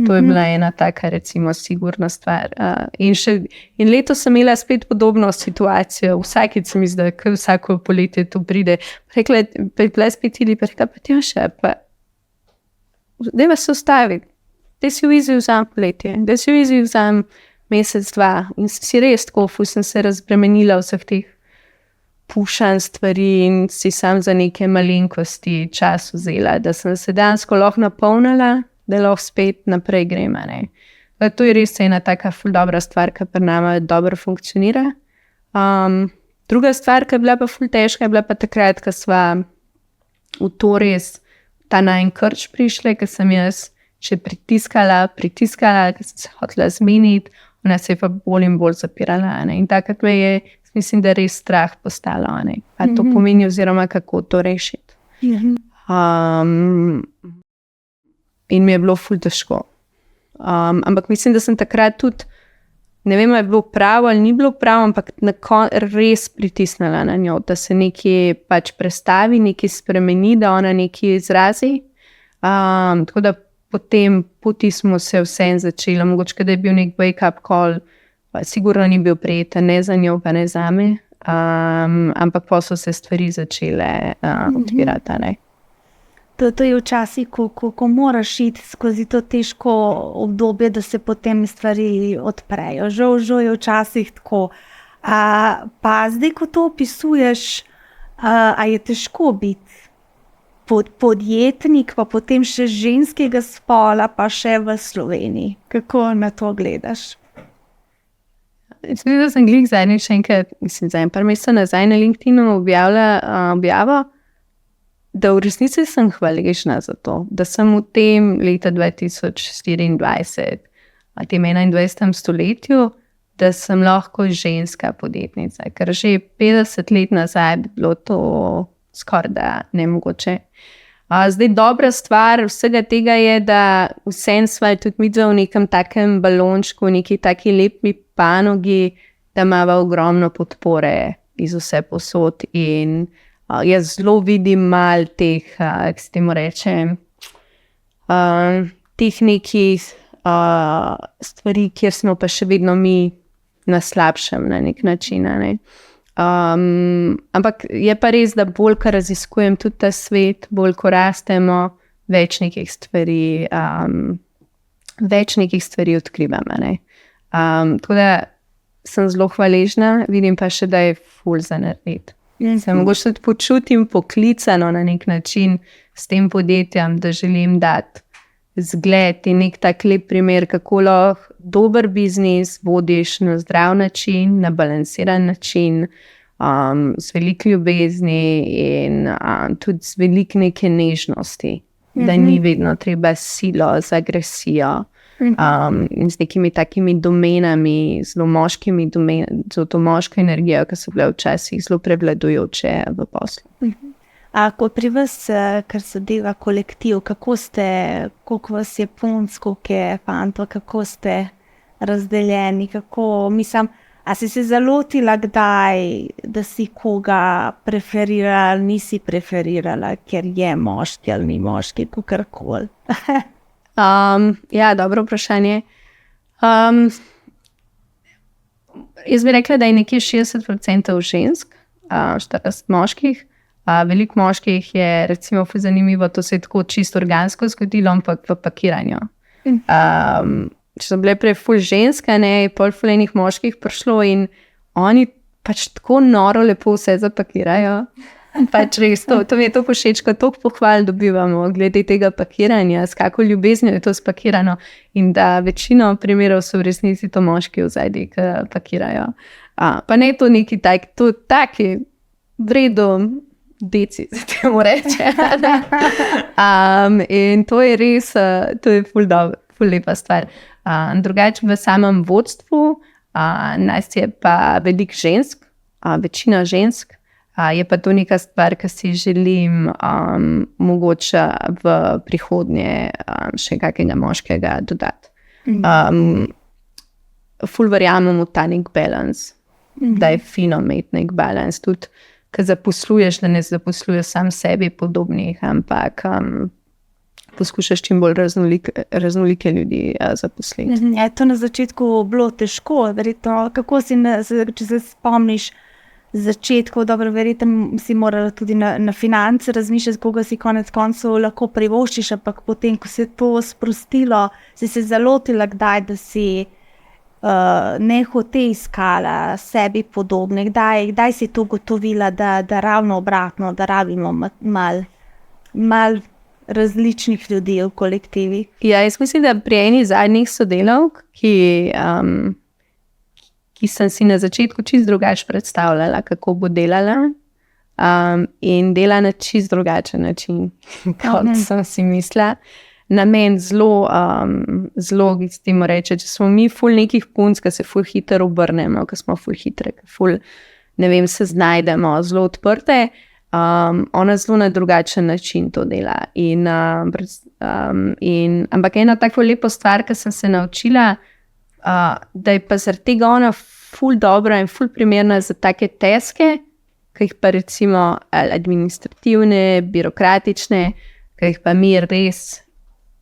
To je bila ena taka, recimo, sigurna stvar. In letos sem imela spet podobno situacijo. Vsakič se mi zdi, da vsako poletje to pride. Rekla je bila spet Tili, pa rekla, pa Tjaša, pa dajva se ustaviti. Daj si v izi vzam poletje, daj si v izi vzam mesec, 2. In si res tako, sem se razbremenila vseh teh pušanj stvari in si sam za neke malenkosti čas vzela, da sem se dejansko lahko napolnila, da lahko spet naprej gremo. To je res ena taka ful dobra stvar, ki pri nama dobro funkcionira. Druga stvar, ki je bila pa ful težka, je bila pa takrat, ko sva v to res ta najin krč prišli, ko sem jaz še pritiskala, ko sem se hotela zmeniti, ona se je pa bolj in bolj zapirala. In takrat me je, mislim, da res strah postalo. Pa to pomeni oziroma kako to rešiti. In mi je bilo ful težko. Ampak mislim, da sem takrat tudi, ne vem, ali je bilo prav ali ni bilo prav, ampak res pritisnila na njo, da se nekaj pač prestavi, nekaj spremeni, da ona nekaj izrazi. Tako da potem poti smo se vsem začeli, mogoče da je bil nek wake-up call, pa sigurno ni bil prijeten, ne za njo, pa ne za me, ampak pa so se stvari začele odpirati. To je včasih, ko moraš iti skozi to težko obdobje, da se potem stvari odprejo. Žal je včasih tako. Pa zdaj, ko to opisuješ, a je težko biti podjetnik, pa potem še ženskega spola, pa še v Sloveniji. Kako na to gledaš? Mislim, da sem glih zadnjič še enkrat, par mesecev nazaj na LinkedInu objavo, da v resnici sem hvaležna za to, da sem v tem leta 2024, v tem 21. stoletju, da sem lahko ženska podjetnica, ker že 50 let nazaj bi bilo to skoraj da nemogoče. Zdaj, dobra stvar vsega tega je, da vsem sva tudi midva v nekem takem balončku, v neki taki lepi panogi, da imava ogromno podpore iz vse posod in jaz zelo vidim malo teh, kako se temu reče, teh nekih stvari, kjer smo pa še vedno mi na slabšem na nek način. Ne? Ampak je pa res, da bolj, ko raziskujem tudi ta svet, bolj, ko rastemo, več nekih stvari odkrivamo. Tako da sem zelo hvaležna, vidim pa še, da je ful za narediti. Se mogoče tudi počutim poklicano na nek način s tem podjetjem, da želim dati zgled in nek tak lep primer, kako lahko dober biznis vodiš na zdrav način, na balansiran način, z veliko ljubezni in tudi z veliko neke nežnosti, da ni vedno treba silo, z agresijo. In z nekimi takimi domenami, zelo moškimi domenami, zelo moško energijo, ki so bile včasih zelo prevladujoče v poslu. Ko pri vas, kar zadeva kolektiv, koliko vas je punc, koliko je fantov, kako ste razdeljeni, a si se zalotila kdaj, da si koga preferirala, nisi preferirala, ker je moški ali ni moški, kakorkoli? Ja, dobro vprašanje. Jaz bi rekla, da je nekje 60% žensk, 40% moških. Veliko moških je, recimo, zanimivo, to se je tako čisto organsko zgodilo, ampak v pakiranju. Če so bile prej ful ženske, je pol ful enih moških prišlo in oni pač tako noro lepo vse zapakirajo. Pač res, to mi je to všeč, ko toliko pohval dobivamo glede tega pakiranja, s kako ljubeznijo je to spakirano in da večino primerov so v resnici to moški v zadnji, ki pakirajo. Pa ne to neki taki vredu deci, se temu reče. In to je res, to je ful lepa stvar. Drugače v samem vodstvu, nas je pa veliko žensk, večina žensk. Je pa to neka stvar, ki si želim mogoče v prihodnje še kakega moškega dodati. Ful verjamem v ta nek balans, da je fino imeti nek balans. Tudi, ko zaposluješ, da ne zaposluješ sam sebi podobnih, ampak poskušaš čim bolj raznolike ljudi zaposliti. Je to na začetku bilo težko, verjetno, kako si, če se spomniš, začetku, dobro, verjetno si morala tudi na finance razmišljati, koga si konec koncev lahko privoščiš, ampak potem, ko se je to sprostilo, si se zalotila kdaj, da si nehote iskala sebi podobne, kdaj si to ugotovila, da ravno obratno, da rabimo mal različnih ljudi v kolektivih? Ja, jaz mislim, da pri eni zadnjih sodelavk, ki sem si na začetku čisto drugače predstavljala, kako bo delala, in dela na čisto drugačen način, kot sem si mislila. Namen zelo, s tem reče, če smo mi ful nekih punc, ki se ful hitro obrnemo, ki smo ful hitre, ki ful, ne vem, se znajdemo, zelo odprte, ona zelo na drugačen način to dela. Ampak ena tako lepo stvar, ki sem se naučila, da je pa zaradi tega ona ful dobra in ful primerna za take teske, ki jih pa recimo administrativne, birokratične, ki jih pa mi res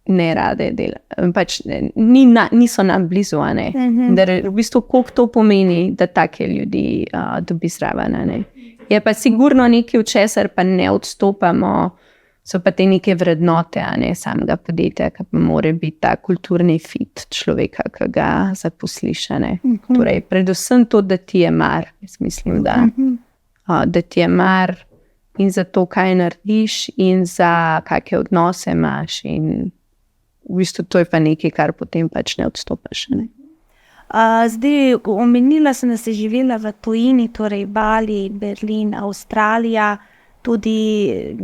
ne rade dela. Pač niso nam blizu, ne. Da v bistvu koliko to pomeni, da take ljudi dobi zraven, ne. Je pa sigurno nekaj, v česar pa ne odstopamo, so pa te neke vrednote, samega podjetja, ki pa mora biti ta kulturni fit človeka, ki ga zaposliš. Torej, predvsem to, da ti je mar. Jaz mislim, da ti je mar in za to, kaj narediš in za kakšne odnose imaš. In v bistvu to je pa nekaj, kar potem pač ne odstopaš. Zdaj, omenila sem, da si živela v tujini, torej Bali, Berlin, Avstralija. tudi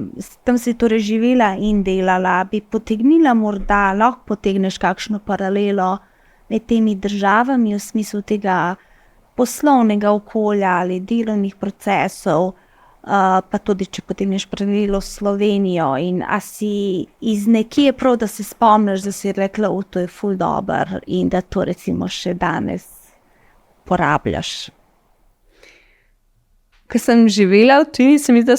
tam si torej živela in delala, bi potegnila morda, lahko potegneš kakšno paralelo med temi državami v smislu tega poslovnega okolja ali delovnih procesov, pa tudi, če potegneš paralelo s Slovenijo in a si iz nekje prav, da se spomniš, da si rekla, to je ful dober in da to recimo še danes porabljaš. Ko sem živela v tujini, se mi zdi,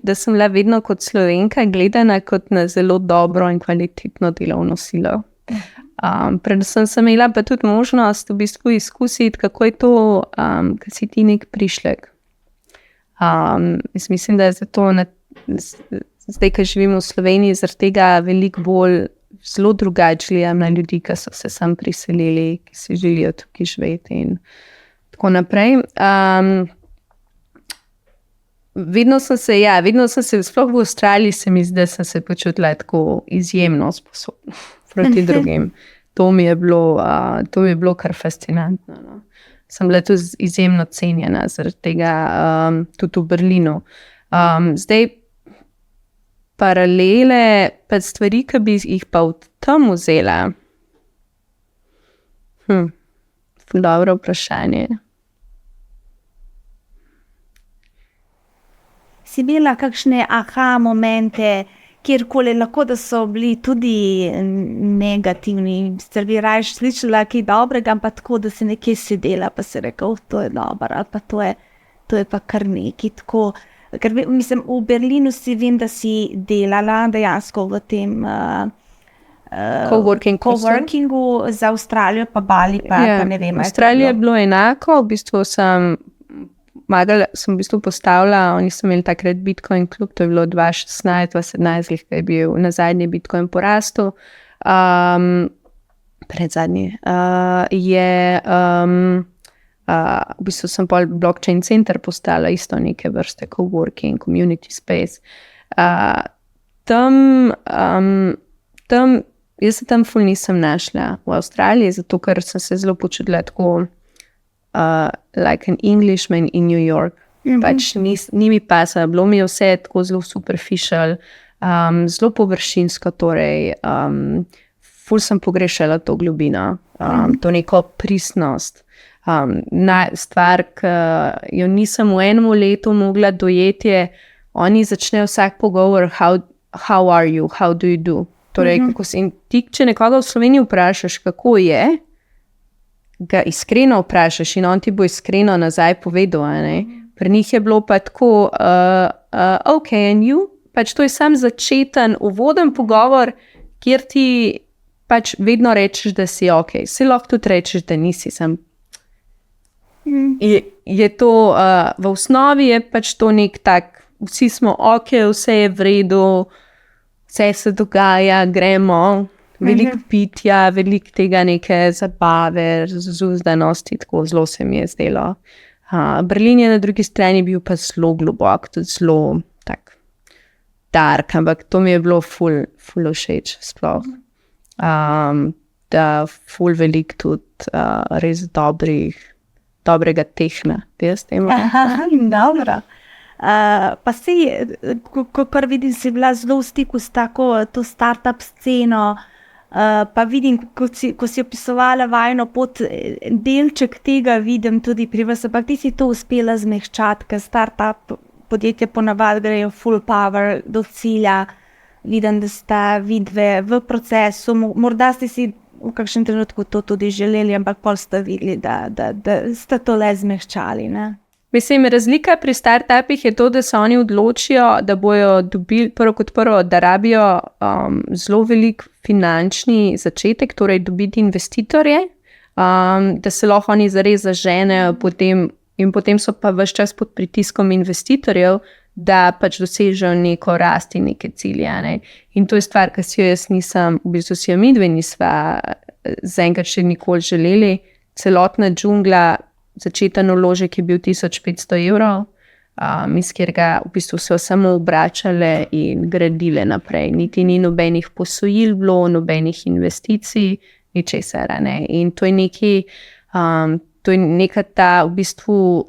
da sem bila vedno kot Slovenka gledana kot na zelo dobro in kvalitetno delovno silo. Predvsem sem imela pa tudi možnost v bistvu izkusiti, kako je to, ko si ti nek prišlek. Mislim, da je zato zdaj, ko živim v Sloveniji, zaradi tega veliko bolj zelo drugače gledam na ljudi, ki so se sem priselili, ki si želijo tukaj živeti in tako naprej. Vedno sem se, sploh v Avstraliji se mi zdi, da sem se počutila tako izjemno sposobna proti drugim. To mi je bilo kar fascinantno. No. Sem bila tudi izjemno cenjena zaradi tega, tudi v Berlinu. Zdaj, paralele, pa stvari, ki bi jih pa od tam vzela. Dobro vprašanje. Si imela kakšne momente, kjerkoli, lahko da so bili tudi negativni, sicer bi raje slišala kaj dobrega, ampak tako, da si nekje sedela, pa si rekel, to je dobro, ali pa to je pa kar nekaj tako. Ker mislim, v Berlinu si vem, da si delala dejansko v tem coworkingu za Avstralijo, pa Bali, pa ne vem. V Avstraliji je bilo enako, v bistvu sem v bistvu postavila, oni so imeli takrat Bitcoin klub, to je bilo 2016-2017, ko je bil na zadnji Bitcoin porastu, predzadnji, v bistvu sem pol blockchain center postavila isto neke vrste coworking, community space. Jaz se tam ful nisem našla v Avstraliji, zato ker sem se zelo počutila tako like an Englishman in New York. Pač ni mi pasalo, bilo mi je vse tako zelo superficial, zelo površinsko, torej ful sem pogrešala to globino, to neko pristnost. Stvar, ki jo nisem v enem letu mogla dojeti, je, oni začnejo vsak pogovor, how are you, how do you do? Torej, kako si, in ti, če nekoga v Sloveniji vprašaš, kako je, ga iskreno vprašaš in on ti bo iskreno nazaj povedal. Pri njih je bilo pa tako, ok, and you? Pač to je sam začeten, uvoden pogovor, kjer ti pač vedno rečeš, da si ok. Se lahko tudi rečeš, da nisi sam. Je to, v osnovi je pač to nek tak, vsi smo ok, vse je v redu, vse se dogaja, gremo. Veliko pitja, veliko tega neke zabave, zuzdanosti, tako zelo se mi je zdelo. Berlin je na drugi strani bil pa zelo globok, tudi zelo tak dark, ampak to mi je bilo ful všeč sploh. Da ful veliko tudi res dobrega tehna, jaz tem. Dobro. Pa si, kar vidim, si bila zelo v stiku s tako to startup sceno, pa vidim, ko si opisovala vajino pot, delček tega vidim tudi pri vas, ampak ti si to uspela zmehčati, ker startup podjetje ponavadi grejo full power do cilja, vidim, da sta vidve v procesu, morda ste si v kakšnem trenutku to tudi želeli, ampak pol ste videli, da ste to le zmehčali, ne? Mislim, razlika pri startupih je to, da se oni odločijo, da bojo dobili prvo, da rabijo zelo velik finančni začetek, torej dobiti investitorje, da se lahko oni zares zaženejo in potem so pa ves čas pod pritiskom investitorjev, da pač dosežejo neko rast in neke cilje. Ne? In to je stvar, ki si jo jaz nisem, v bistvu si jo midve nisva zaenkrat še nikoli želeli. Celotna džungla, začeten vložek je bil 1500 €, iz katerega v bistvu so samo obračale in gradile naprej. Niti ni nobenih posojil bilo, nobenih investicij, ničesar. In to je neka ta v bistvu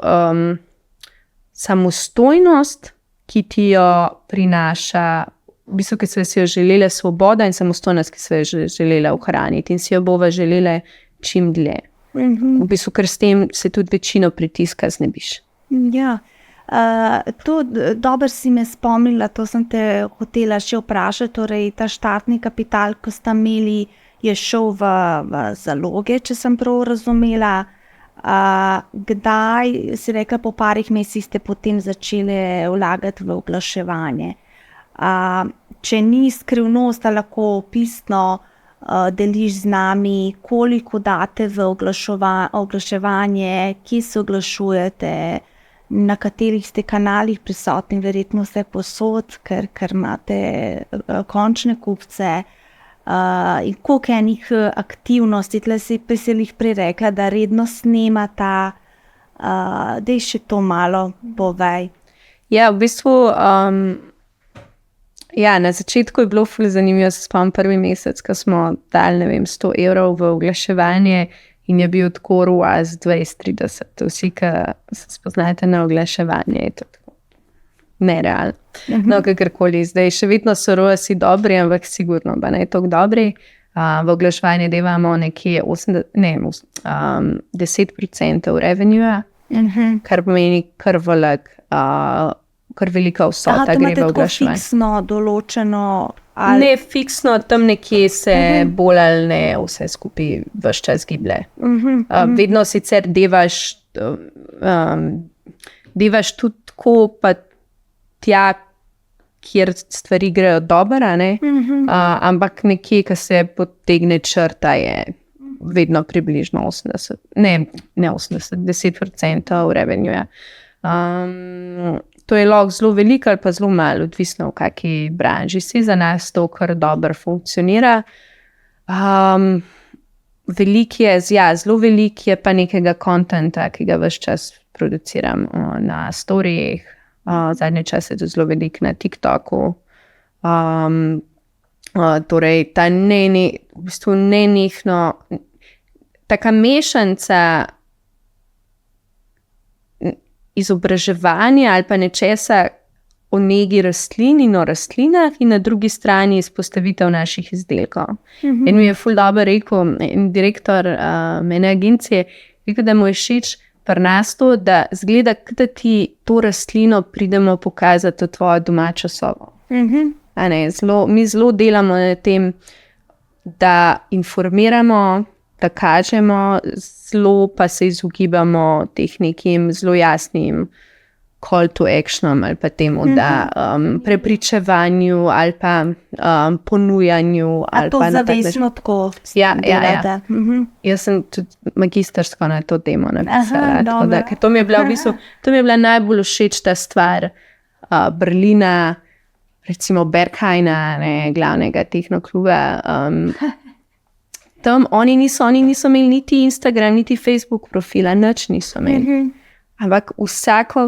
samostojnost, ki ti jo prinaša, v bistvu, ki so si jo želele svoboda in samostojnost, ki so jo želele ohraniti in si jo bova želele čim dlje. V bistvu, ker s tem se tudi večino pritiska znebiš. Ja. To dobro si me spomnila, to sem te hotela še vprašati, torej ta štartni kapital, ko sta imeli, je šel v zaloge, če sem prav razumela. Kdaj, si rekla, po parih mesecih ste potem začeli vlagati v oglaševanje? Če ni skrivnost, lahko pisno deliš z nami, koliko date v oglaševanje, kje se oglašujete, na katerih ste kanalih prisotni, verjetno vse povsod, ker imate končne kupce, in koliko enih aktivnosti, tle si priselih prerekla, da redno snemata, daj še to malo povej. Ja, v bistvu, na začetku je bilo ful zanimivo, se spomnim prvi mesec, ko smo dali, 100 evrov v oglaševanje, in je bil tako ROAS 20-30. Vsi, ki se spoznajte na oglaševanje, je to tako nerealno. No, kakorkoli. Zdaj še vedno so ROAS-i dobri, ampak sigurno pa ne tako dobri. V oglaševanje devamo nekje 10% revenue, kar pomeni kar velika vsota gre v oglaševanje. Tako fiksno določeno? Ne fiksno, tam nekje se bolj ali ne vse skupaj ves čas giblje. Vedno sicer devaš tudi tako, pa tja, kjer stvari grejo dobro, ampak nekje, ko se potegne črta, je vedno približno 10% revenue. To je lahko zelo veliko ali pa zelo malo, odvisno v kakšni branži si. Za nas to kar dobro funkcionira. Zelo veliko je pa nekega kontenta, ki ga ves čas produciram na storijih. Zadnje čase je to zelo veliko na TikToku. Torej, ta v bistvu nenehno, taka mešanca izobraževanja ali pa nečesa o negi rastlin in o rastlinah in na drugi strani izpostavitev naših izdelkov. In mi je ful dobro rekel, direktor mene agencije, rekel, da mu je všeč pri nas to, da zgleda, da ti to rastlino pridemo pokazati v tvojo domačo sobo. Mi zelo delamo na tem, da informiramo, da kažemo, zelo pa se izogibamo teh nekim zelo jasnim call to actionom ali pa temu, da prepričevanju ali pa ponujanju. A to zavestno tako delate? Jaz sem tudi magistrsko na to temo napisala. Ker to mi je bila v bistvu, to mi je bila najbolj všeč ta stvar Berlina, recimo Berghaina, glavnega tehnokluba. Tam oni niso imeli niti Instagram, niti Facebook profila, nič niso imeli. Ampak vsako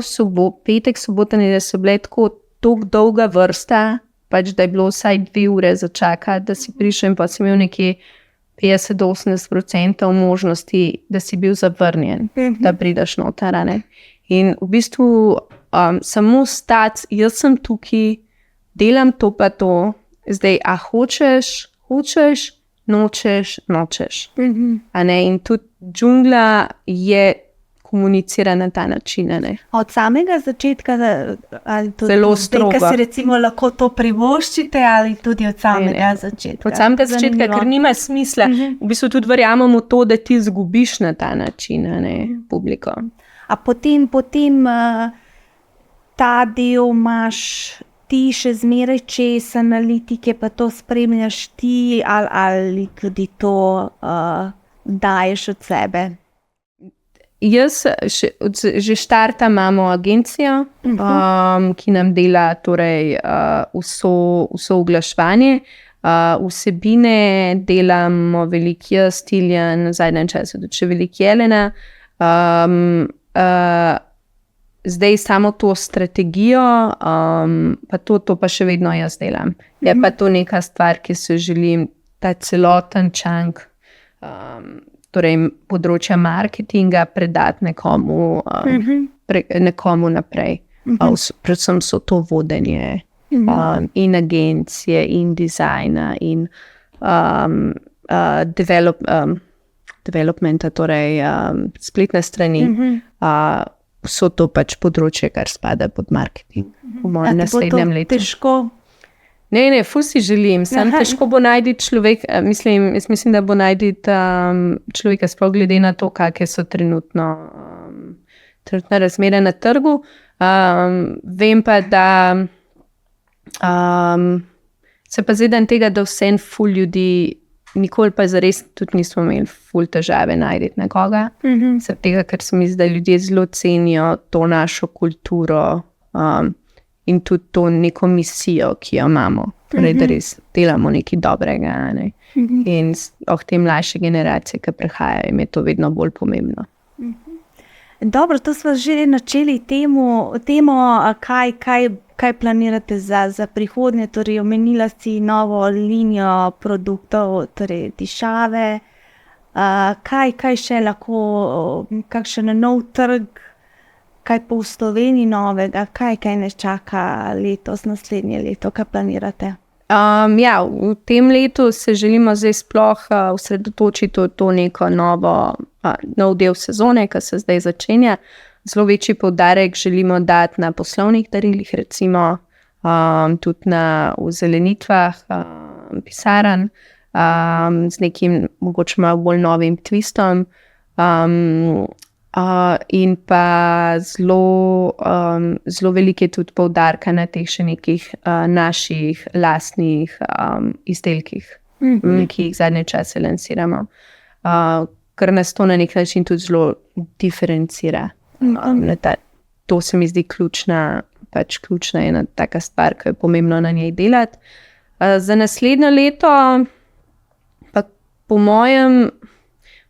petek, sobota, nedelja so bile tako dolga vrsta, pač da je bilo vsaj 2 ure za čakati, da si prišel, in pa si imel nekje 50-80% možnosti, da si bil zavrnjen, da prideš noter. In v bistvu samo stati, jaz sem tukaj, delam to pa to, zdaj, a hočeš, nočeš. In tudi džungla je komunicira na ta način. Od samega začetka, ali tudi zelo strogo, da si recimo lahko to privoščite, ali tudi od samega začetka? Od samega začetka, ker nima smisla. V bistvu tudi verjamemo to, da ti zgubiš na ta način publiko. A potem ta del imaš ti še zmeraj čez analitike, pa to spremljaš ti, ali tudi to daješ od sebe? Jaz že štarta imamo agencijo, ki nam dela torej vso oglaševanje. Vsebine delamo veliko jaz, Tiljan, v zadnjem času tudi še veliko Jelena. Zdaj samo to strategijo, pa to pa še vedno jaz delam. Je pa to neka stvar, ki se želim, ta celoten čank, torej področja marketinga predati nekomu naprej. Predvsem so to vodenje in agencije, in dizajna, in developmenta, torej spletne strani. So to pač področje, kar spada pod marketing v mojem naslednjem letu. Težko. Ne, ful si želim. Sam težko bo najti človek, jaz mislim, da bo najti človeka, sploh glede na to, kakšne so trenutno razmere na trgu. Vem pa, da se pa zavedam tega, da vsem ful ljudi, nikoli pa zares tudi nismo imeli ful težave najti nekoga. Zaradi tega, ker se mi zdi, da ljudje zelo cenijo to našo kulturo in tudi to neko misijo, ki jo imamo. Torej, da res delamo nekaj dobrega. Ne? In te mlajše generacije, ki prihajajo, jim je to vedno bolj pomembno. Dobro, to smo že načeli temo, kaj planirate za prihodnje. Torej, omenila si novo linijo produktov, torej dišave. Kaj še lahko, kakšen nov trg, kaj pa v Sloveniji novega, kaj nas čaka letos, naslednje leto, kaj planirate? V tem letu se želimo zdaj sploh osredotočiti v to neko nov del sezone, ki se zdaj začenja. Zelo večji poudarek želimo dati na poslovnih darilih, recimo tudi na ozelenitvah pisarn z nekim mogoče malo bolj novim twistom. In pa zelo veliko je tudi poudarka na teh še nekih naših lastnih izdelkih, ki jih zadnje čase lansiramo. Ker nas to na nek način tudi zelo diferencira. To se mi zdi ključna ena taka stvar, ki je pomembno na njej delati. Za naslednje leto pa po mojem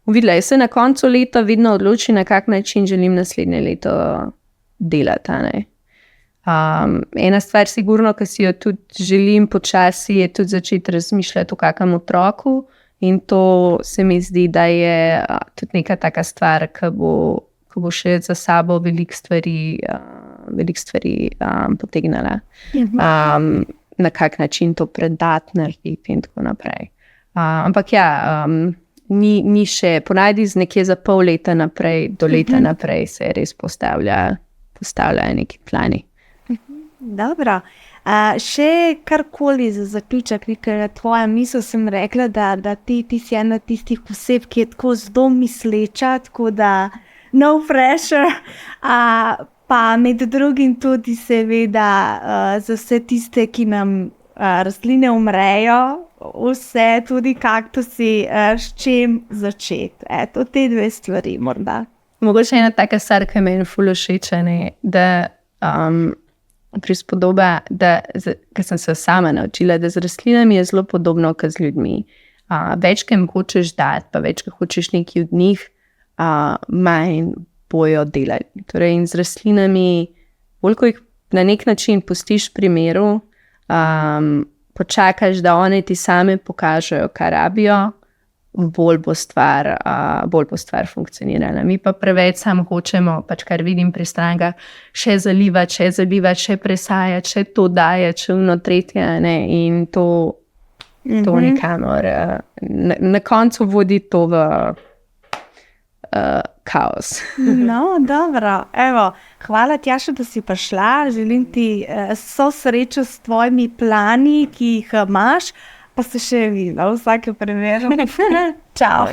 videla, jaz se na koncu leta vedno odločim, na kak način želim naslednje leto delati. Ena stvar sigurno, ki si jo tudi želim počasi, je tudi začeti razmišljati o kakem otroku, in to se mi zdi, da je tudi neka taka stvar, ki bo še za sabo veliko stvari potegnala. Na kak način to predati, narediti in tako naprej. Ampak ni še, ponajdi z nekje za pol leta naprej, do leta naprej se res postavljajo neki plani. Dobro. Še karkoli za zaključek, nekaj tvoja misel, sem rekla, da ti si ena tistih oseb, ki je tako zelo misleča, tako da no pressure, pa med drugim tudi seveda za vse tiste, ki nam rastline umrejo, vse, tudi kaktusi, s čim začeti. Eto, te dve stvari morda. Mogoče ena taka stvar, ki meni ful všeč, da prispodoba, ker sem se sama naučila, da z rastlinami je zelo podobno kot z ljudmi. Več, ki jim hočeš dati, pa več, ki hočeš nekaj od njih, manj bojo delali. Torej, in z rastlinami, bolj ko jih na nek način pustiš pri miru, počakaš, da one ti same pokažejo, kaj rabijo, bolj bo stvar funkcionirala. Mi pa preveč samo hočemo, pač kar vidim pri strankah, še zalivati, še presajati, še to dajati, še ono tretje, ne? In to nikamor. Na koncu vodi to v kaos. No, dobro. Evo, hvala Tjaša, da si prišla. Želim ti vso srečo s tvojimi plani, ki jih imaš, pa se še vidimo v vsakem primeru. Čau.